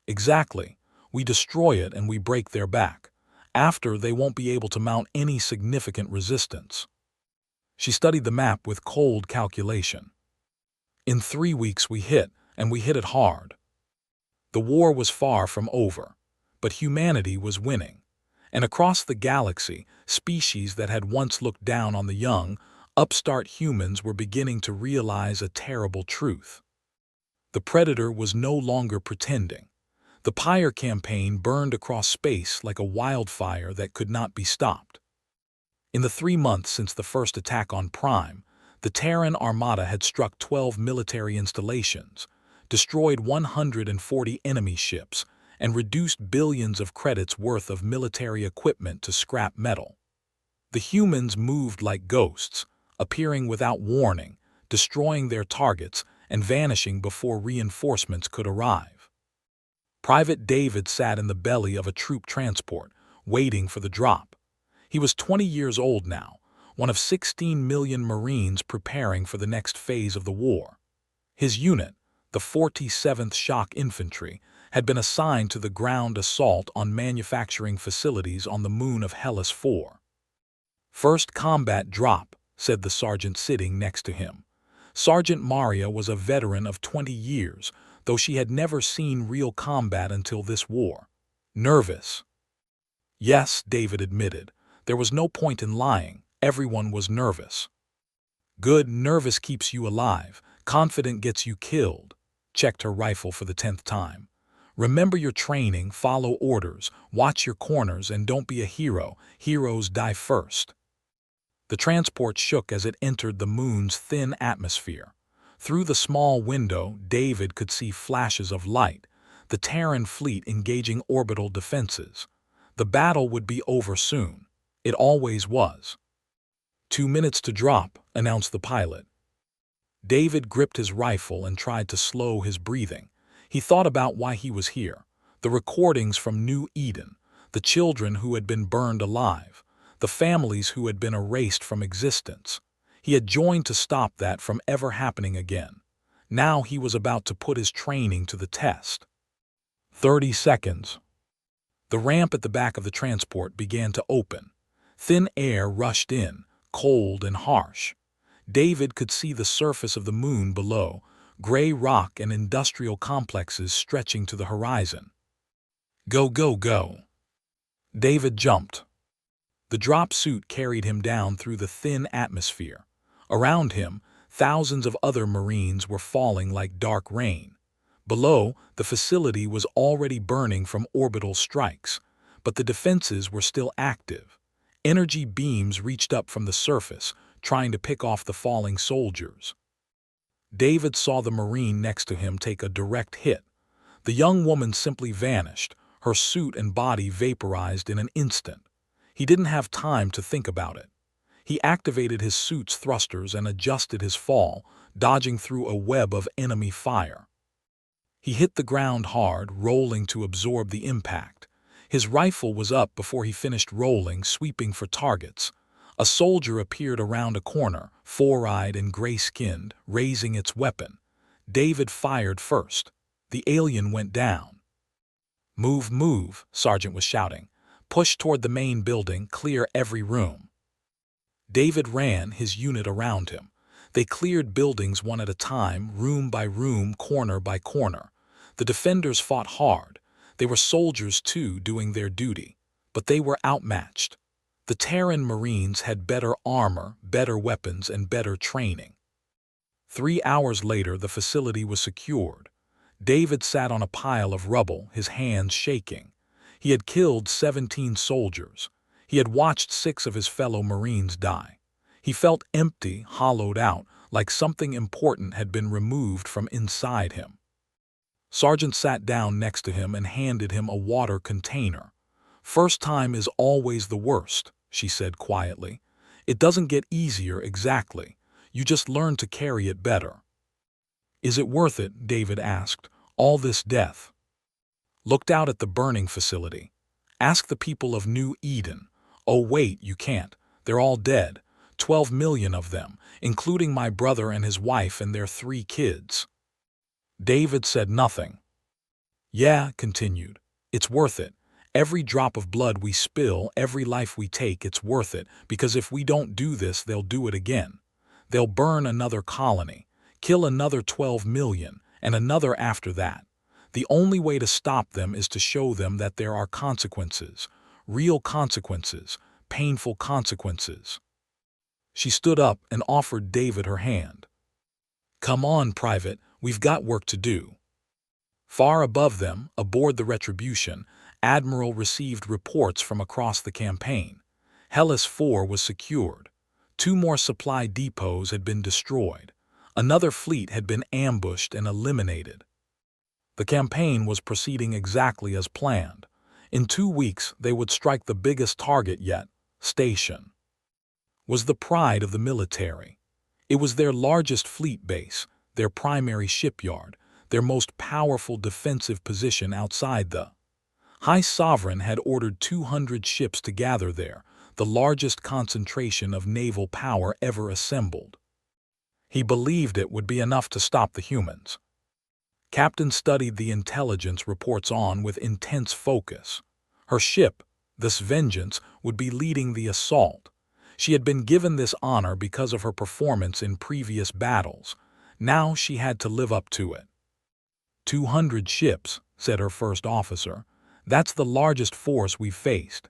"Exactly. We destroy it and we break their back. After, they won't be able to mount any significant resistance." She studied the map with cold calculation. "In 3 weeks we hit, and we hit it hard." The war was far from over, but humanity was winning. And across the galaxy, species that had once looked down on the young, upstart humans were beginning to realize a terrible truth. The Predator was no longer pretending. The Pyre campaign burned across space like a wildfire that could not be stopped. In the 3 months since the first attack on Prime, the Terran Armada had struck 12 military installations, destroyed 140 enemy ships, and reduced billions of credits worth of military equipment to scrap metal. The humans moved like ghosts, appearing without warning, destroying their targets, and vanishing before reinforcements could arrive. Private David sat in the belly of a troop transport, waiting for the drop. He was 20 years old now, one of 16 million Marines preparing for the next phase of the war. His unit, the 47th Shock Infantry, had been assigned to the ground assault on manufacturing facilities on the moon of Hellas 4. "First combat drop," said the sergeant sitting next to him. Sergeant Maria was a veteran of 20 years, though she had never seen real combat until this war. "Nervous?" "Yes," David admitted. There was no point in lying. Everyone was nervous. "Good. Nervous keeps you alive. Confident gets you killed." Checked her rifle for the 10th time. "Remember your training, follow orders, watch your corners, and don't be a hero. Heroes die first." The transport shook as it entered the moon's thin atmosphere. Through the small window, David could see flashes of light, the Terran fleet engaging orbital defenses. The battle would be over soon. It always was. 2 minutes to drop," announced the pilot. David gripped his rifle and tried to slow his breathing. He thought about why he was here. The recordings from New Eden, the children who had been burned alive, the families who had been erased from existence. He had joined to stop that from ever happening again. Now he was about to put his training to the test. 30 seconds. The ramp at the back of the transport began to open. Thin air rushed in, cold and harsh. David could see the surface of the moon below, gray rock and industrial complexes stretching to the horizon. Go, go, go. David jumped. The drop suit carried him down through the thin atmosphere. Around him, thousands of other Marines were falling like dark rain. Below, the facility was already burning from orbital strikes, but the defenses were still active. Energy beams reached up from the surface, trying to pick off the falling soldiers. David saw the Marine next to him take a direct hit. The young woman simply vanished, her suit and body vaporized in an instant. He didn't have time to think about it. He activated his suit's thrusters and adjusted his fall, dodging through a web of enemy fire. He hit the ground hard, rolling to absorb the impact. His rifle was up before he finished rolling, sweeping for targets. A soldier appeared around a corner, four-eyed and gray-skinned, raising its weapon. David fired first. The alien went down. "Move, move," Sergeant was shouting. "Push toward the main building, clear every room." David ran, his unit around him. They cleared buildings one at a time, room by room, corner by corner. The defenders fought hard. They were soldiers too, doing their duty. But they were outmatched. The Terran Marines had better armor, better weapons, and better training. 3 hours later, the facility was secured. David sat on a pile of rubble, his hands shaking. He had killed 17 soldiers. He had watched 6 of his fellow Marines die. He felt empty, hollowed out, like something important had been removed from inside him. Sergeant sat down next to him and handed him a water container. "First time is always the worst," she said quietly. "It doesn't get easier exactly. You just learn to carry it better." "Is it worth it?" David asked. "All this death?" Looked out at the burning facility. "Ask the people of New Eden." "Oh wait, you can't. They're all dead. 12 million of them, including my brother and his wife and their 3 kids. David said nothing. "Yeah," continued, "it's worth it. Every drop of blood we spill, every life we take, it's worth it, because if we don't do this, they'll do it again. They'll burn another colony, kill another 12 million, and another after that. The only way to stop them is to show them that there are consequences, real consequences, painful consequences." She stood up and offered David her hand. "Come on, Private, we've got work to do." Far above them, aboard the Retribution, Admiral received reports from across the campaign. Hellas 4 was secured. 2 more supply depots had been destroyed. Another fleet had been ambushed and eliminated. The campaign was proceeding exactly as planned. In 2 weeks, they would strike the biggest target yet, Station. Was the pride of the military. It was their largest fleet base, their primary shipyard, their most powerful defensive position outside the High Sovereign had ordered 200 ships to gather there, the largest concentration of naval power ever assembled. He believed it would be enough to stop the humans. Captain studied the intelligence reports on with intense focus. Her ship, this Vengeance, would be leading the assault. She had been given this honor because of her performance in previous battles. Now she had to live up to it. 200 ships, said her first officer. That's the largest force we've faced.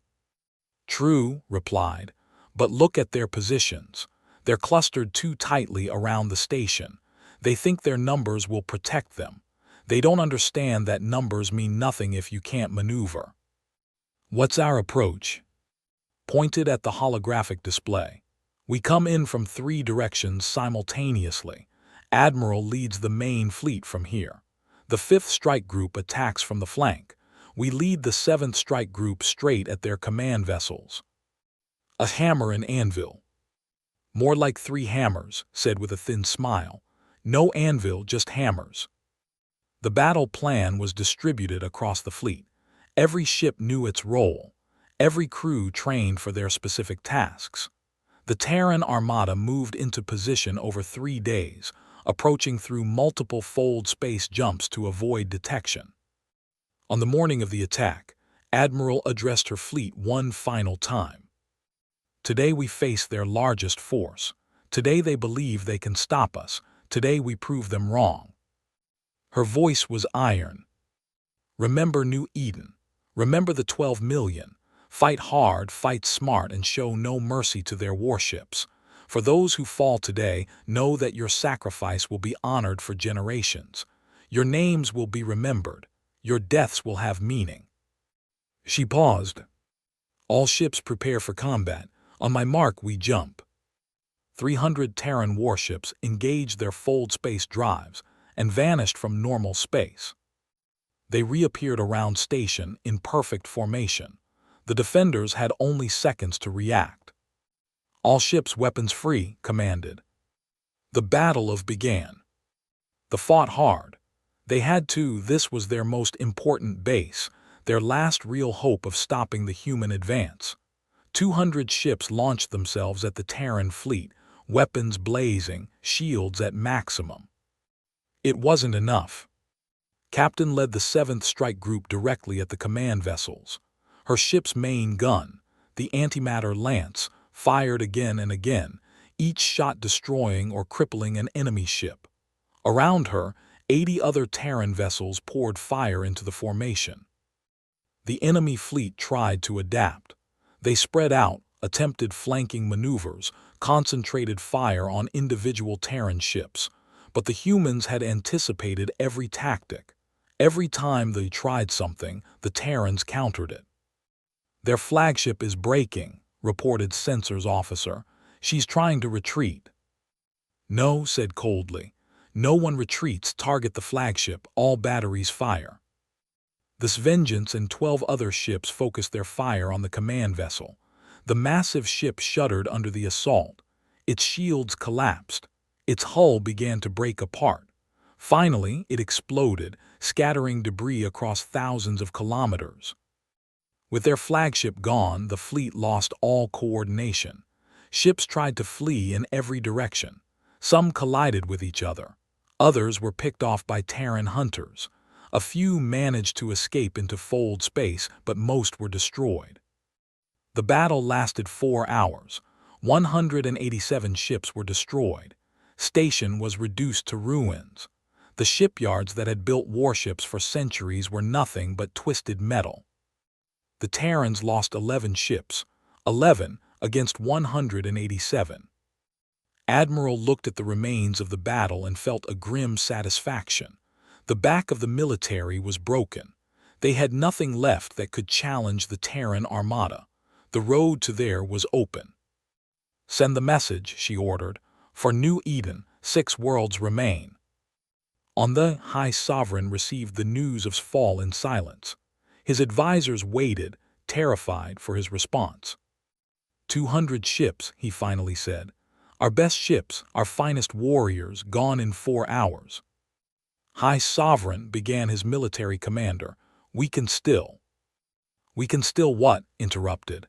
True, replied, but look at their positions. They're clustered too tightly around the station. They think their numbers will protect them. They don't understand that numbers mean nothing if you can't maneuver. What's our approach? Pointed at the holographic display. We come in from 3 directions simultaneously. Admiral leads the main fleet from here. The 5th Strike Group attacks from the flank. We lead the 7th Strike Group straight at their command vessels. A hammer and anvil. More like 3 hammers, said with a thin smile. No anvil, just hammers. The battle plan was distributed across the fleet. Every ship knew its role. every crew trained for their specific tasks. The Terran Armada moved into position over 3 days, approaching through multiple fold space jumps to avoid detection. On the morning of the attack, Admiral addressed her fleet one final time. Today we face their largest force. Today they believe they can stop us. Today we prove them wrong. Her voice was iron. Remember New Eden. Remember the 12 million. Fight hard, fight smart, and show no mercy to their warships. For those who fall today, know that your sacrifice will be honored for generations. Your names will be remembered. Your deaths will have meaning. She paused. All ships prepare for combat. On my mark, we jump. 300 Terran warships engaged their fold space drives and vanished from normal space. They reappeared around station in perfect formation. The defenders had only seconds to react. All ships weapons free, commanded. The battle began. They fought hard. They had to. This was their most important base, their last real hope of stopping the human advance. 200 ships launched themselves at the Terran fleet, weapons blazing, shields at maximum. It wasn't enough. Captain led the 7th Strike Group directly at the command vessels. Her ship's main gun, the antimatter lance, fired again and again, each shot destroying or crippling an enemy ship. Around her, 80 other Terran vessels poured fire into the formation. The enemy fleet tried to adapt. They spread out, attempted flanking maneuvers, concentrated fire on individual Terran ships. But the humans had anticipated every tactic. Every time they tried something, the Terrans countered it. Their flagship is breaking, reported Sensors officer. She's trying to retreat. No, said coldly. No one retreats. Target the flagship. All batteries fire. This Vengeance and 12 other ships focused their fire on the command vessel. The massive ship shuddered under the assault. Its shields collapsed. Its hull began to break apart. Finally, it exploded, scattering debris across thousands of kilometers. With their flagship gone, the fleet lost all coordination. Ships tried to flee in every direction. Some collided with each other. Others were picked off by Terran hunters. A few managed to escape into fold space, but most were destroyed. The battle lasted 4 hours. 187 ships were destroyed. Station was reduced to ruins. The shipyards that had built warships for centuries were nothing but twisted metal. The Terrans lost 11 ships, 11 against 187. Admiral looked at the remains of the battle and felt a grim satisfaction. The back of the military was broken. They had nothing left that could challenge the Terran Armada. The road to there was open. Send the message, she ordered. For New Eden, 6 worlds remain. On the High Sovereign received the news of fall in silence. His advisors waited, terrified, for his response. 200 ships, he finally said. Our best ships, our finest warriors, gone in 4 hours. High Sovereign, began his military commander. We can still what? Interrupted.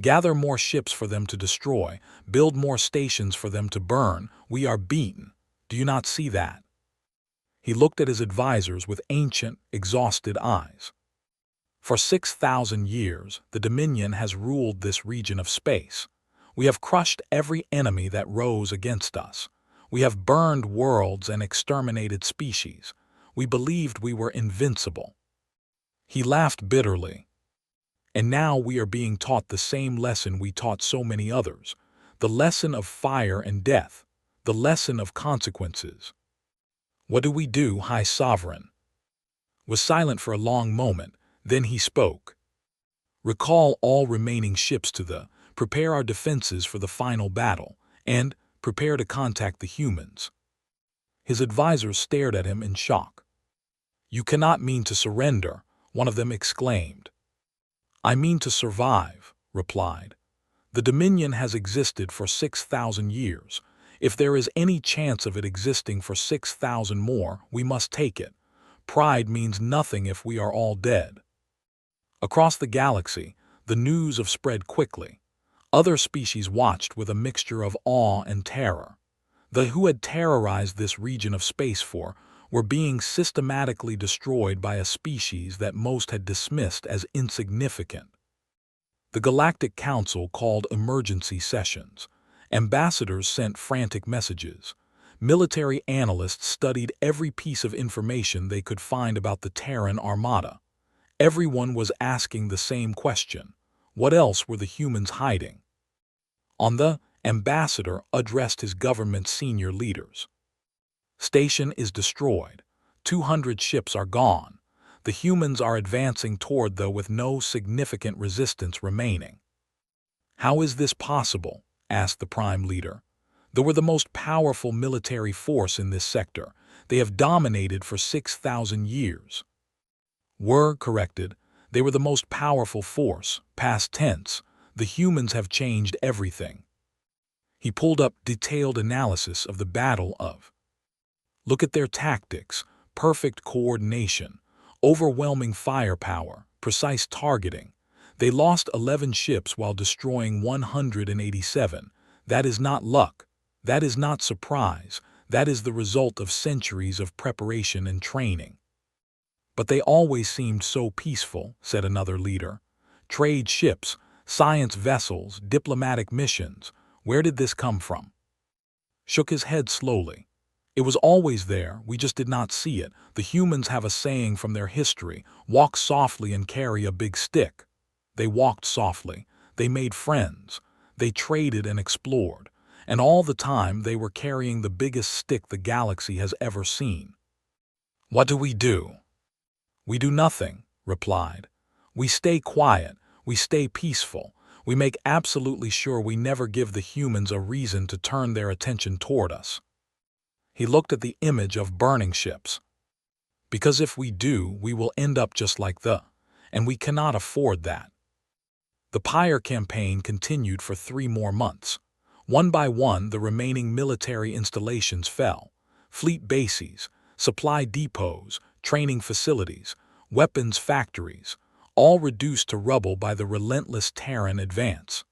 Gather more ships for them to destroy, build more stations for them to burn. We are beaten. Do you not see that? He looked at his advisors with ancient, exhausted eyes. For 6,000 years, the Dominion has ruled this region of space. We have crushed every enemy that rose against us. We have burned worlds and exterminated species. We believed we were invincible. He laughed bitterly. And now we are being taught the same lesson we taught so many others, the lesson of fire and death, the lesson of consequences. What do we do, High Sovereign? Was silent for a long moment, then he spoke. Recall all remaining ships to the, prepare our defenses for the final battle, and prepare to contact the humans. His advisors stared at him in shock. You cannot mean to surrender, one of them exclaimed. I mean to survive, replied. The Dominion has existed for 6,000 years. If there is any chance of it existing for 6,000 more, we must take it. Pride means nothing if we are all dead. Across the galaxy, The news of spread quickly. Other species watched with a mixture of awe and terror. The who had terrorized this region of space were being systematically destroyed by a species that most had dismissed as insignificant. The Galactic Council called emergency sessions. Ambassadors sent frantic messages. Military analysts studied every piece of information they could find about the Terran Armada. Everyone was asking the same question: what else were the humans hiding? The ambassador addressed his government's senior leaders. Station is destroyed. 200 ships are gone. The humans are advancing toward them with no significant resistance remaining. How is this possible? Asked the prime leader. They were the most powerful military force in this sector. They have dominated for 6,000 years. Were corrected. They were the most powerful force, past tense. The humans have changed everything. He pulled up detailed analysis of the battle of. Look at their tactics, perfect coordination, overwhelming firepower, precise targeting. They lost 11 ships while destroying 187. That is not luck. That is not surprise. That is the result of centuries of preparation and training. But they always seemed so peaceful, said another leader. Trade ships, science vessels, diplomatic missions. Where did this come from? Shook his head slowly. It was always there, we just did not see it. The humans have a saying from their history: walk softly and carry a big stick. They walked softly. They made friends. They traded and explored. And all the time they were carrying the biggest stick the galaxy has ever seen. What do? We do nothing, replied. We stay quiet. We stay peaceful. We make absolutely sure we never give the humans a reason to turn their attention toward us. He looked at the image of burning ships. Because if we do, we will end up just like and we cannot afford that. The Pyre campaign continued for 3 more months. One by one, the remaining military installations fell. Fleet bases, supply depots, training facilities, weapons factories, all reduced to rubble by the relentless Terran advance.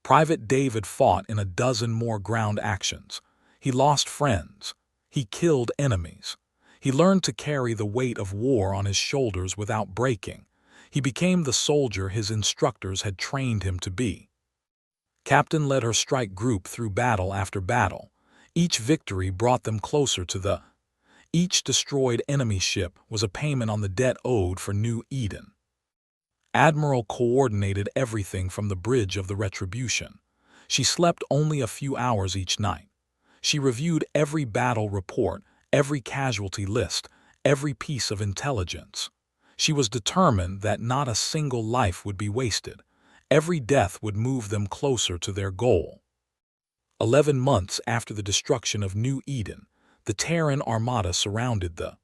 Private David fought in a dozen more ground actions. He lost friends. He killed enemies. He learned to carry the weight of war on his shoulders without breaking. He became the soldier his instructors had trained him to be. Captain led her strike group through battle after battle. Each victory brought them closer to Each destroyed enemy ship was a payment on the debt owed for New Eden. Admiral coordinated everything from the bridge of the Retribution. She slept only a few hours each night. She reviewed every battle report, every casualty list, every piece of intelligence. She was determined that not a single life would be wasted. Every death would move them closer to their goal. 11 months after the destruction of New Eden, the Terran Armada surrounded the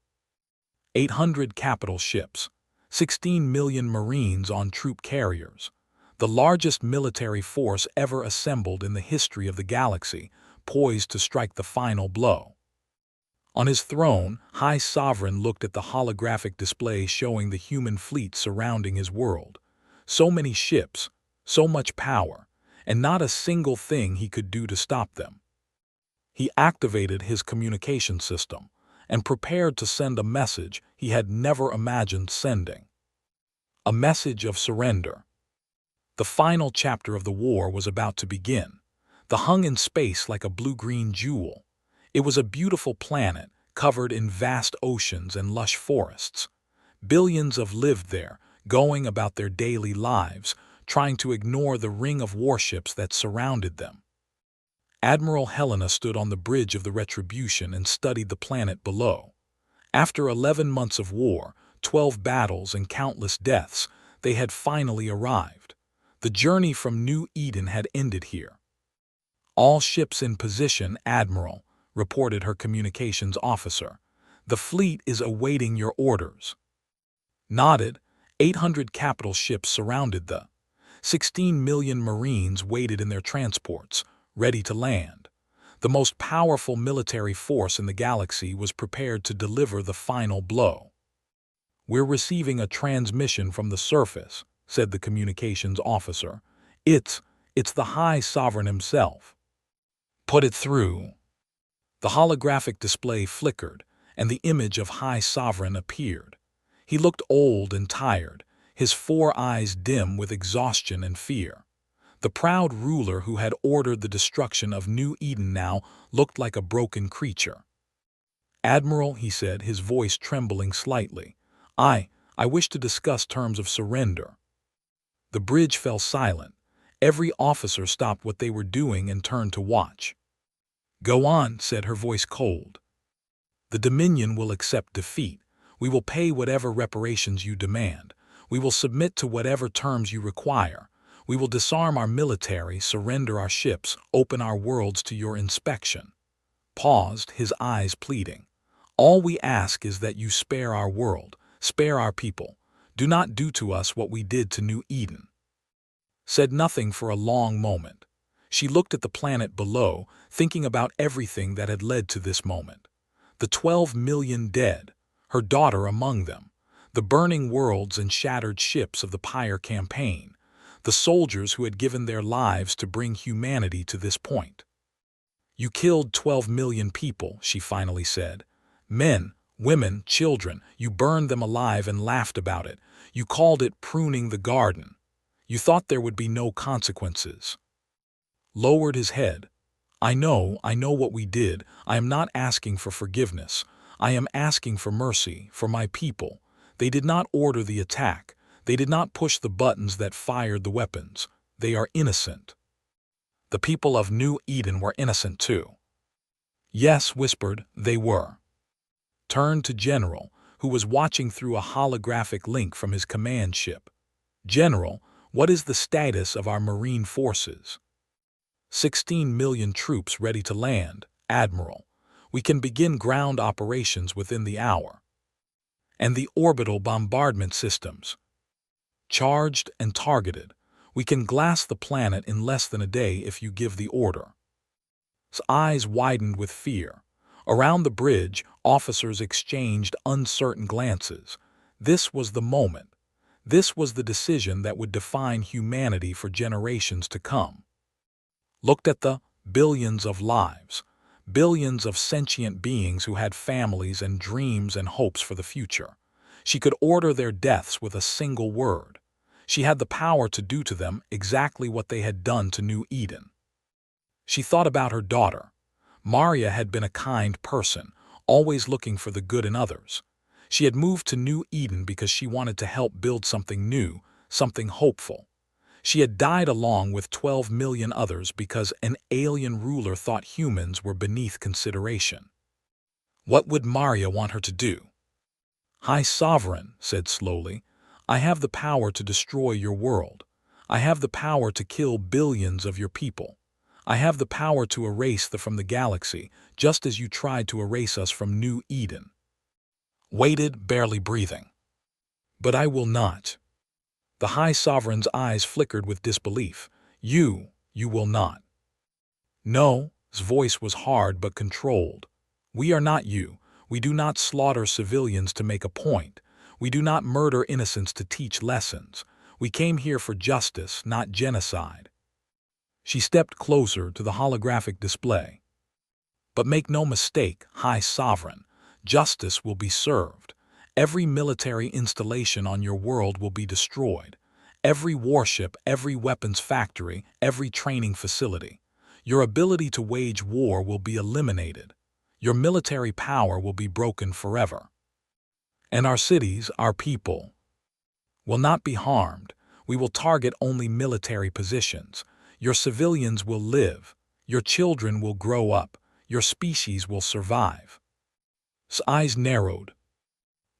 800 capital ships, 16 million Marines on troop carriers, the largest military force ever assembled in the history of the galaxy, poised to strike the final blow. On his throne, High Sovereign looked at the holographic display showing the human fleet surrounding his world. So many ships, so much power, and not a single thing he could do to stop them. He activated his communication system and prepared to send a message he had never imagined sending. A message of surrender. The final chapter of the war was about to begin. The hung in space like a blue-green jewel. It was a beautiful planet covered in vast oceans and lush forests. Billions of lived there, going about their daily lives, trying to ignore the ring of warships that surrounded them. Admiral Helena stood on the bridge of the Retribution and studied the planet below. After 11 months of war, 12 battles and countless deaths, they had finally arrived. The journey from New Eden had ended here. All ships in position, Admiral, reported her communications officer. The fleet is awaiting your orders. Nodded. 800 capital ships surrounded the 16 million Marines waited in their transports, ready to land. The most powerful military force in the galaxy was prepared to deliver the final blow. We're receiving a transmission from the surface, said the communications officer. It's the High Sovereign himself. Put it through. The holographic display flickered, and the image of High Sovereign appeared. He looked old and tired, his 4 eyes dim with exhaustion and fear. The proud ruler who had ordered the destruction of New Eden now looked like a broken creature. "Admiral," he said, his voice trembling slightly, I wish to discuss terms of surrender." The bridge fell silent. Every officer stopped what they were doing and turned to watch. "Go on," said her voice cold. "The Dominion will accept defeat. We will pay whatever reparations you demand. We will submit to whatever terms you require. We will disarm our military, surrender our ships, open our worlds to your inspection." Paused, his eyes pleading. "All we ask is that you spare our world, spare our people. Do not do to us what we did to New Eden." Said nothing for a long moment. She looked at the planet below, thinking about everything that had led to this moment. The 12 million dead, her daughter among them, the burning worlds and shattered ships of the Pyre campaign, the soldiers who had given their lives to bring humanity to this point. "You killed 12 million people," she finally said. "Men, women, children. You burned them alive and laughed about it. You called it pruning the garden. You thought there would be no consequences." Lowered his head. I know what we did. I am not asking for forgiveness. I am asking for mercy, for my people. They did not order the attack. They did not push the buttons that fired the weapons. They are innocent." The people of New Eden were innocent too. "Yes," whispered, "they were." Turned to General, who was watching through a holographic link from his command ship. "General, what is the status of our Marine forces?" 16 million troops ready to land, Admiral. We can begin ground operations within the hour." "And the orbital bombardment systems?" "Charged and targeted. We can glass the planet in less than a day if you give the order." His eyes widened with fear. Around the bridge, officers exchanged uncertain glances. This was the moment. This was the decision that would define humanity for generations to come. Looked at the billions of lives, billions of sentient beings who had families and dreams and hopes for the future. She could order their deaths with a single word. She had the power to do to them exactly what they had done to New Eden. She thought about her daughter. Maria had been a kind person, always looking for the good in others. She had moved to New Eden because she wanted to help build something new, something hopeful. She had died along with 12 million others because an alien ruler thought humans were beneath consideration. What would Maria want her to do? "High Sovereign," said slowly, "I have the power to destroy your world. I have the power to kill billions of your people. I have the power to erase them from the galaxy, just as you tried to erase us from New Eden." Waited, barely breathing. "But I will not." The High Sovereign's eyes flickered with disbelief. You will not." "No," his voice was hard but controlled. "We are not you. We do not slaughter civilians to make a point. We do not murder innocents to teach lessons. We came here for justice, not genocide." She stepped closer to the holographic display. "But make no mistake, High Sovereign, justice will be served. Every military installation on your world will be destroyed. Every warship, every weapons factory, every training facility. Your ability to wage war will be eliminated. Your military power will be broken forever. And our cities, our people, will not be harmed. We will target only military positions. Your civilians will live. Your children will grow up. Your species will survive." His eyes narrowed.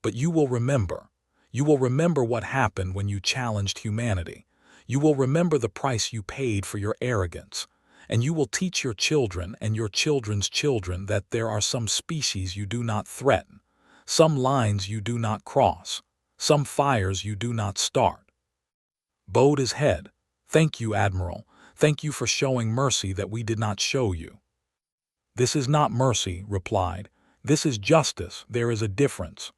"But you will remember. You will remember what happened when you challenged humanity. You will remember the price you paid for your arrogance. And you will teach your children and your children's children that there are some species you do not threaten, some lines you do not cross, some fires you do not start." Bowed his head. "Thank you, Admiral. Thank you for showing mercy that we did not show you." "This is not mercy," replied. "This is justice. There is a difference."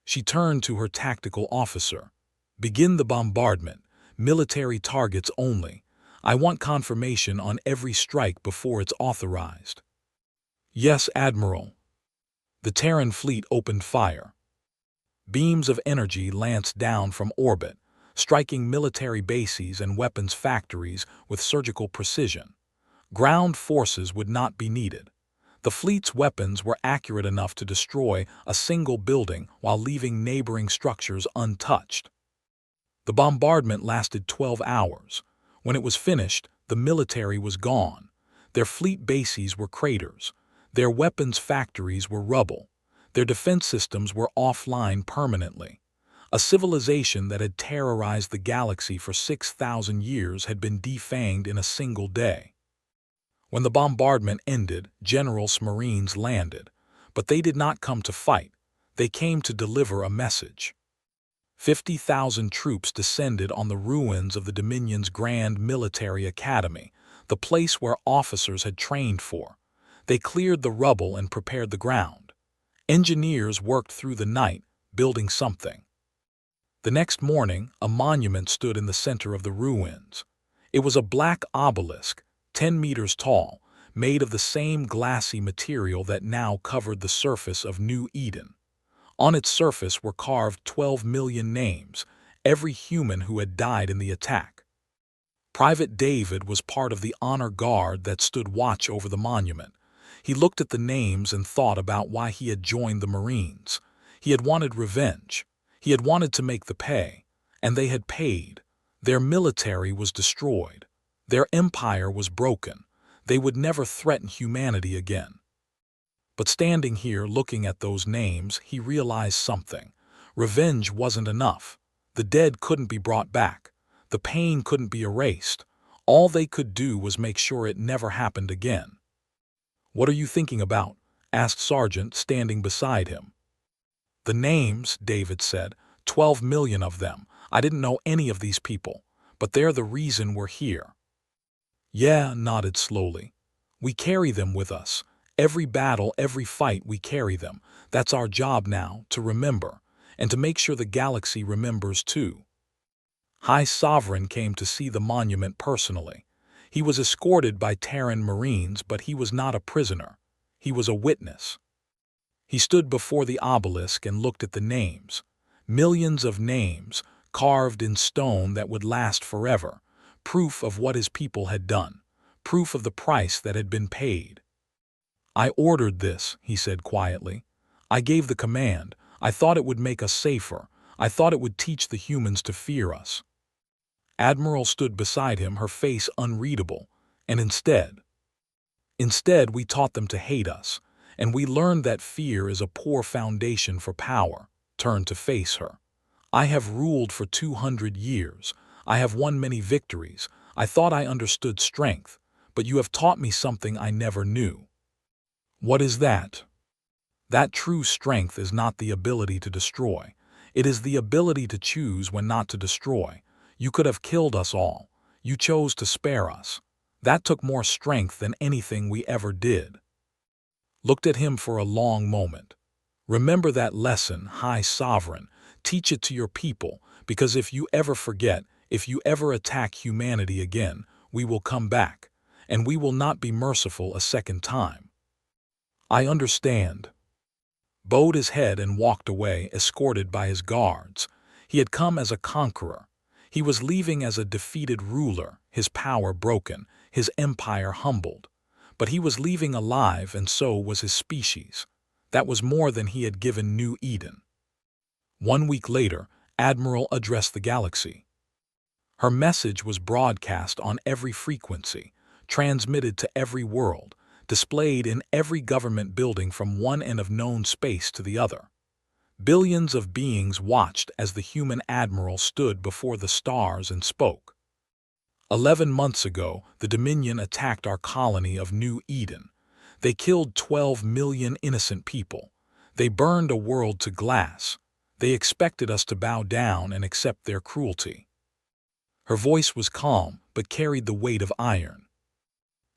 She turned to her tactical officer. Begin the bombardment. Military targets only. I want confirmation on every strike before it's authorized." "Yes, Admiral." The Terran fleet opened fire. Beams of energy lanced down from orbit, striking military bases and weapons factories with surgical precision. Ground forces would not be needed. The fleet's weapons were accurate enough to destroy a single building while leaving neighboring structures untouched. The bombardment lasted 12 hours. When it was finished, the military was gone. Their fleet bases were craters. Their weapons factories were rubble. Their defense systems were offline permanently. A civilization that had terrorized the galaxy for 6,000 years had been defanged in a single day. When the bombardment ended, General's Marines landed. But they did not come to fight. They came to deliver a message. 50,000 troops descended on the ruins of the Dominion's Grand Military Academy, the place where officers had trained for. They cleared the rubble and prepared the ground. Engineers worked through the night, building something. The next morning, a monument stood in the center of the ruins. It was a black obelisk, 10 meters tall, made of the same glassy material that now covered the surface of New Eden. On its surface were carved 12 million names, every human who had died in the attack. Private David was part of the honor guard that stood watch over the monument. He looked at the names and thought about why he had joined the Marines. He had wanted revenge. He had wanted to make the pay, and they had paid. Their military was destroyed. Their empire was broken. They would never threaten humanity again. But standing here looking at those names, he realized something. Revenge wasn't enough. The dead couldn't be brought back. The pain couldn't be erased. All they could do was make sure it never happened again. "What are you thinking about?" asked Sergeant, standing beside him. "The names," David said. 12 million of them. I didn't know any of these people, but they're the reason we're here." "Yeah," nodded slowly. "We carry them with us. Every battle, every fight, we carry them. That's our job now, to remember, and to make sure the galaxy remembers too." High Sovereign came to see the monument personally. He was escorted by Terran Marines, but he was not a prisoner. He was a witness. He stood before the obelisk and looked at the names. Millions of names, carved in stone that would last forever. Proof of what his people had done. Proof of the price that had been paid. "I ordered this," he said quietly. "I gave the command. I thought it would make us safer. I thought it would teach the humans to fear us." Admiral stood beside him, her face unreadable. "And instead we taught them to hate us. And we learned that fear is a poor foundation for power." Turned to face her. "I have ruled for 200 years. I have won many victories. I thought I understood strength, but you have taught me something I never knew." "What is that?" "That true strength is not the ability to destroy. It is the ability to choose when not to destroy. You could have killed us all. You chose to spare us. That took more strength than anything we ever did." Looked at him for a long moment. "Remember that lesson, High Sovereign. Teach it to your people, because if you ever forget, if you ever attack humanity again, we will come back, and we will not be merciful a second time." "I understand." Bowed his head and walked away, escorted by his guards. He had come as a conqueror. He was leaving as a defeated ruler, his power broken, his empire humbled. But he was leaving alive, and so was his species. That was more than he had given New Eden. 1 week later, Admiral addressed the galaxy. Her message was broadcast on every frequency, transmitted to every world, displayed in every government building from one end of known space to the other. Billions of beings watched as the human admiral stood before the stars and spoke. 11 months ago, the Dominion attacked our colony of New Eden. They killed 12 million innocent people. They burned a world to glass. They expected us to bow down and accept their cruelty. Her voice was calm, but carried the weight of iron.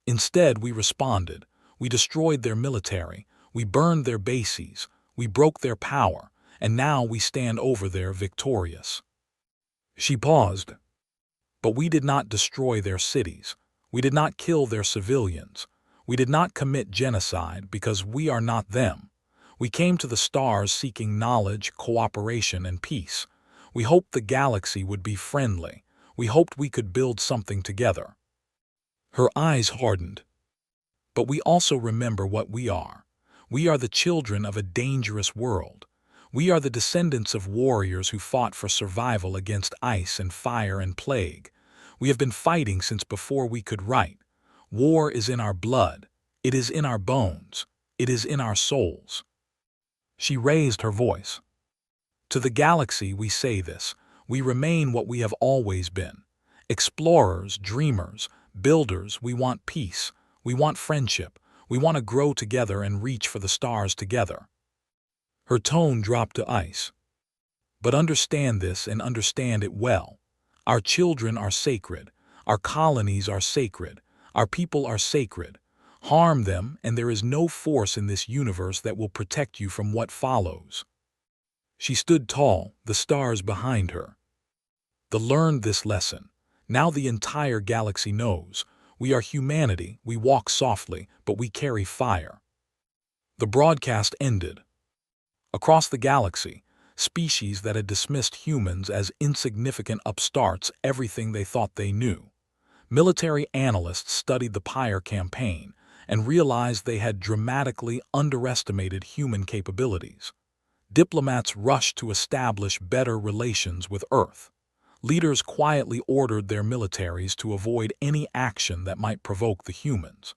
Instead, we responded. We destroyed their military. We burned their bases. We broke their power. And now we stand over there victorious. She paused. But we did not destroy their cities. We did not kill their civilians. We did not commit genocide because we are not them. We came to the stars seeking knowledge, cooperation, and peace. We hoped the galaxy would be friendly. We hoped we could build something together. Her eyes hardened. But we also remember what we are. We are the children of a dangerous world. We are the descendants of warriors who fought for survival against ice and fire and plague. We have been fighting since before we could write. War is in our blood. It is in our bones. It is in our souls. She raised her voice. To the galaxy we say this. We remain what we have always been. Explorers, dreamers, builders. We want peace. We want friendship. We want to grow together and reach for the stars together. Her tone dropped to ice. But understand this and understand it well. Our children are sacred. Our colonies are sacred. Our people are sacred. Harm them, and there is no force in this universe that will protect you from what follows. She stood tall, the stars behind her. Learned this lesson. Now the entire galaxy knows. We are humanity. We walk softly, but we carry fire. The broadcast ended. Across the galaxy, species that had dismissed humans as insignificant upstarts everything they thought they knew. Military analysts studied the Pyre campaign and realized they had dramatically underestimated human capabilities. Diplomats rushed to establish better relations with Earth. Leaders quietly ordered their militaries to avoid any action that might provoke the humans.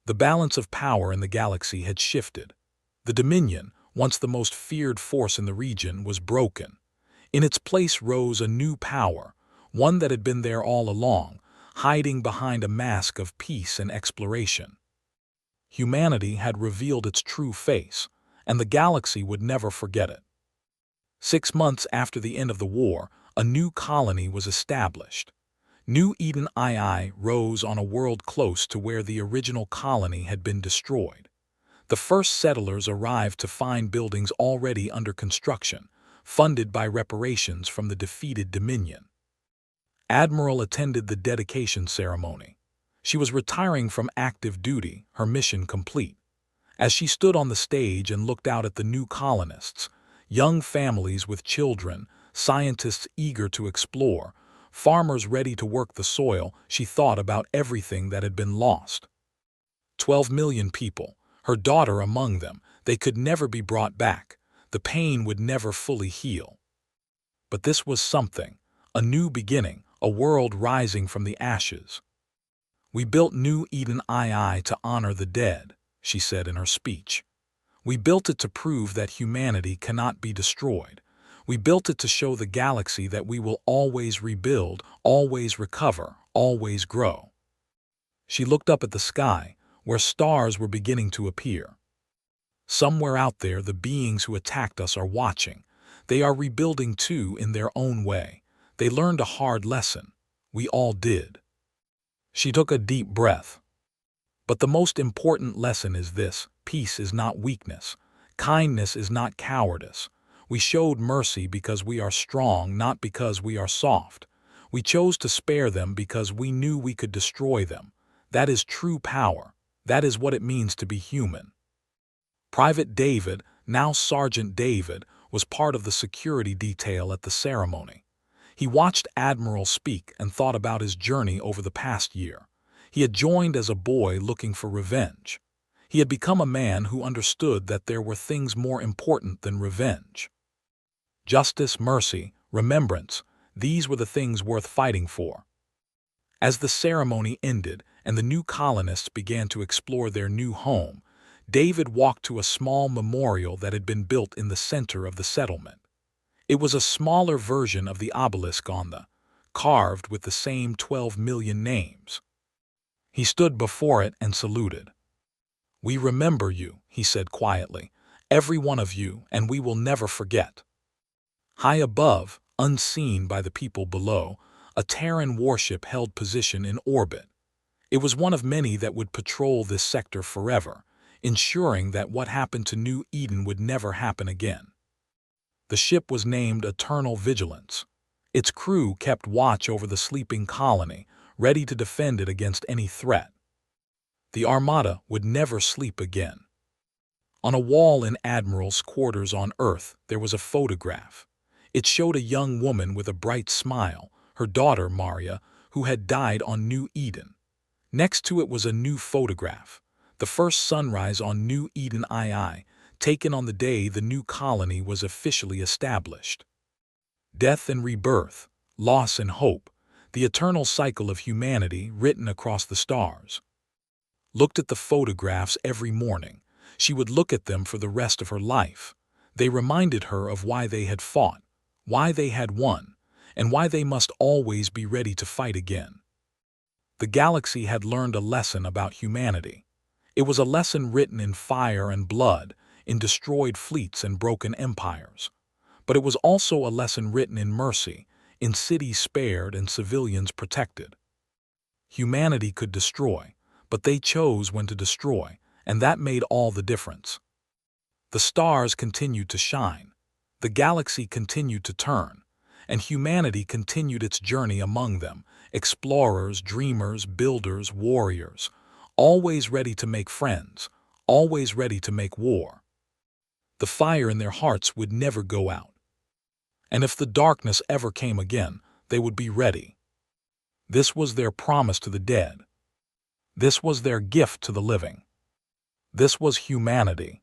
The balance of power in the galaxy had shifted. The Dominion, once the most feared force in the region, was broken. In its place rose a new power, one that had been there all along, hiding behind a mask of peace and exploration. Humanity had revealed its true face, and the galaxy would never forget it. 6 months after the end of the war, a new colony was established. New Eden II rose on a world close to where the original colony had been destroyed. The first settlers arrived to find buildings already under construction, funded by reparations from the defeated Dominion. Admiral attended the dedication ceremony. She was retiring from active duty, her mission complete. As she stood on the stage and looked out at the new colonists, young families with children, scientists eager to explore, farmers ready to work the soil, she thought about everything that had been lost. 12 million people, her daughter among them, they could never be brought back. The pain would never fully heal. But this was something, a new beginning, a world rising from the ashes. We built New Eden II to honor the dead, she said in her speech. We built it to prove that humanity cannot be destroyed. We built it to show the galaxy that we will always rebuild, always recover, always grow. She looked up at the sky, where stars were beginning to appear. Somewhere out there, the beings who attacked us are watching. They are rebuilding too in their own way. They learned a hard lesson. We all did. She took a deep breath. But the most important lesson is this: peace is not weakness. Kindness is not cowardice. We showed mercy because we are strong, not because we are soft. We chose to spare them because we knew we could destroy them. That is true power. That is what it means to be human. Private David, now Sergeant David, was part of the security detail at the ceremony. He watched Admiral speak and thought about his journey over the past year. He had joined as a boy looking for revenge. He had become a man who understood that there were things more important than revenge. Justice, mercy, remembrance, these were the things worth fighting for. As the ceremony ended and the new colonists began to explore their new home, David walked to a small memorial that had been built in the center of the settlement. It was a smaller version of the obelisk on the, carved with the same 12 million names. He stood before it and saluted. "We remember you," he said quietly, "every one of you, and we will never forget." High above, unseen by the people below, a Terran warship held position in orbit. It was one of many that would patrol this sector forever, ensuring that what happened to New Eden would never happen again. The ship was named Eternal Vigilance. Its crew kept watch over the sleeping colony, ready to defend it against any threat. The Armada would never sleep again. On a wall in Admiral's quarters on Earth, there was a photograph. It showed a young woman with a bright smile, her daughter Maria, who had died on New Eden. Next to it was a new photograph, the first sunrise on New Eden II, taken on the day the new colony was officially established. Death and rebirth, loss and hope, the eternal cycle of humanity written across the stars. Looked at the photographs every morning. She would look at them for the rest of her life. They reminded her of why they had fought, why they had won, and why they must always be ready to fight again. The galaxy had learned a lesson about humanity. It was a lesson written in fire and blood, in destroyed fleets and broken empires. But it was also a lesson written in mercy, in cities spared and civilians protected. Humanity could destroy, but they chose when to destroy, and that made all the difference. The stars continued to shine, the galaxy continued to turn, and humanity continued its journey among them, explorers, dreamers, builders, warriors, always ready to make friends, always ready to make war. The fire in their hearts would never go out. And if the darkness ever came again, they would be ready. This was their promise to the dead. This was their gift to the living. This was humanity.